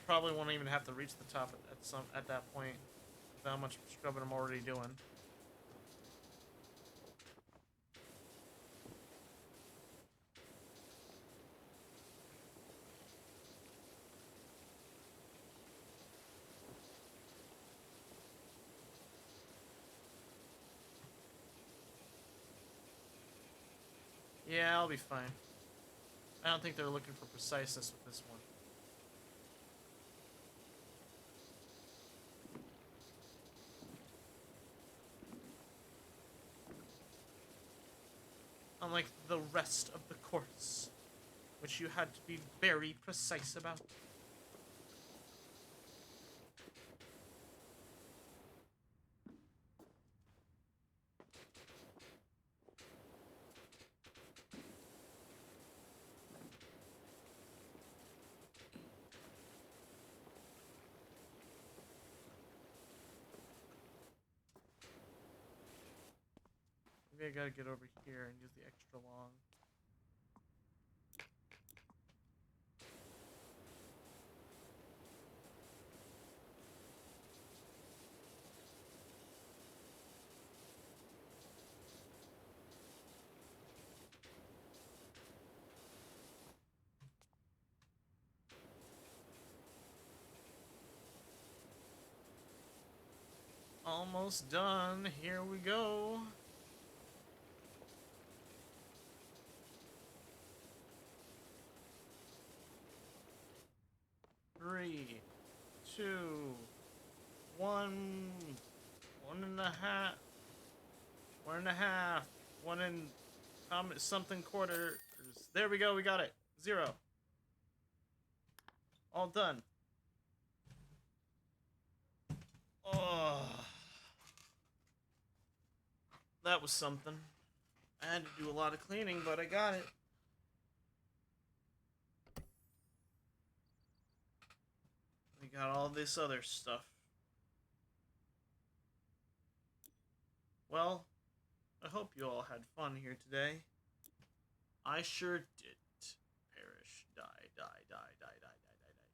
Probably won't even have to reach the top at that point. With how much scrubbing I'm already doing. Yeah, I'll be fine. I don't think they're looking for preciseness with this one. Unlike the rest of the course, which you had to be very precise about. Maybe I gotta get over here and use the extra long. Almost done. Here we go. Three, two, one, 1.5, 1.5, 1 and something quarters. There we go. We got it. 0. All done. Oh, that was something. I had to do a lot of cleaning, but I got it. We got all this other stuff. Well, I hope you all had fun here today. I sure did. Perish. Die.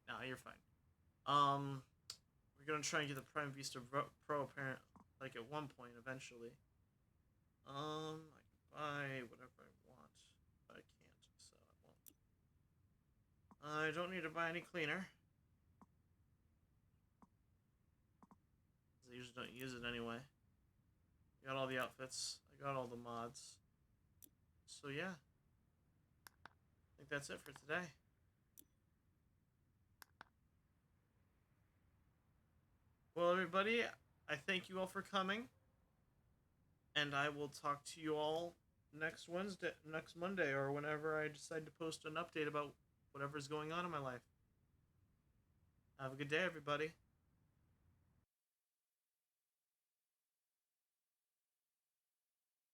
Nah, you're fine. We're gonna try and get the Prime Vista Pro apparent, like at one point eventually. I can buy whatever I want, but I can't, so I won't. I don't need to buy any cleaner. I usually don't use it anyway. Got all the outfits. I got all the mods. So yeah. I think that's it for today. Well, everybody, I thank you all for coming. And I will talk to you all next Monday, or whenever I decide to post an update about whatever's going on in my life. Have a good day, everybody.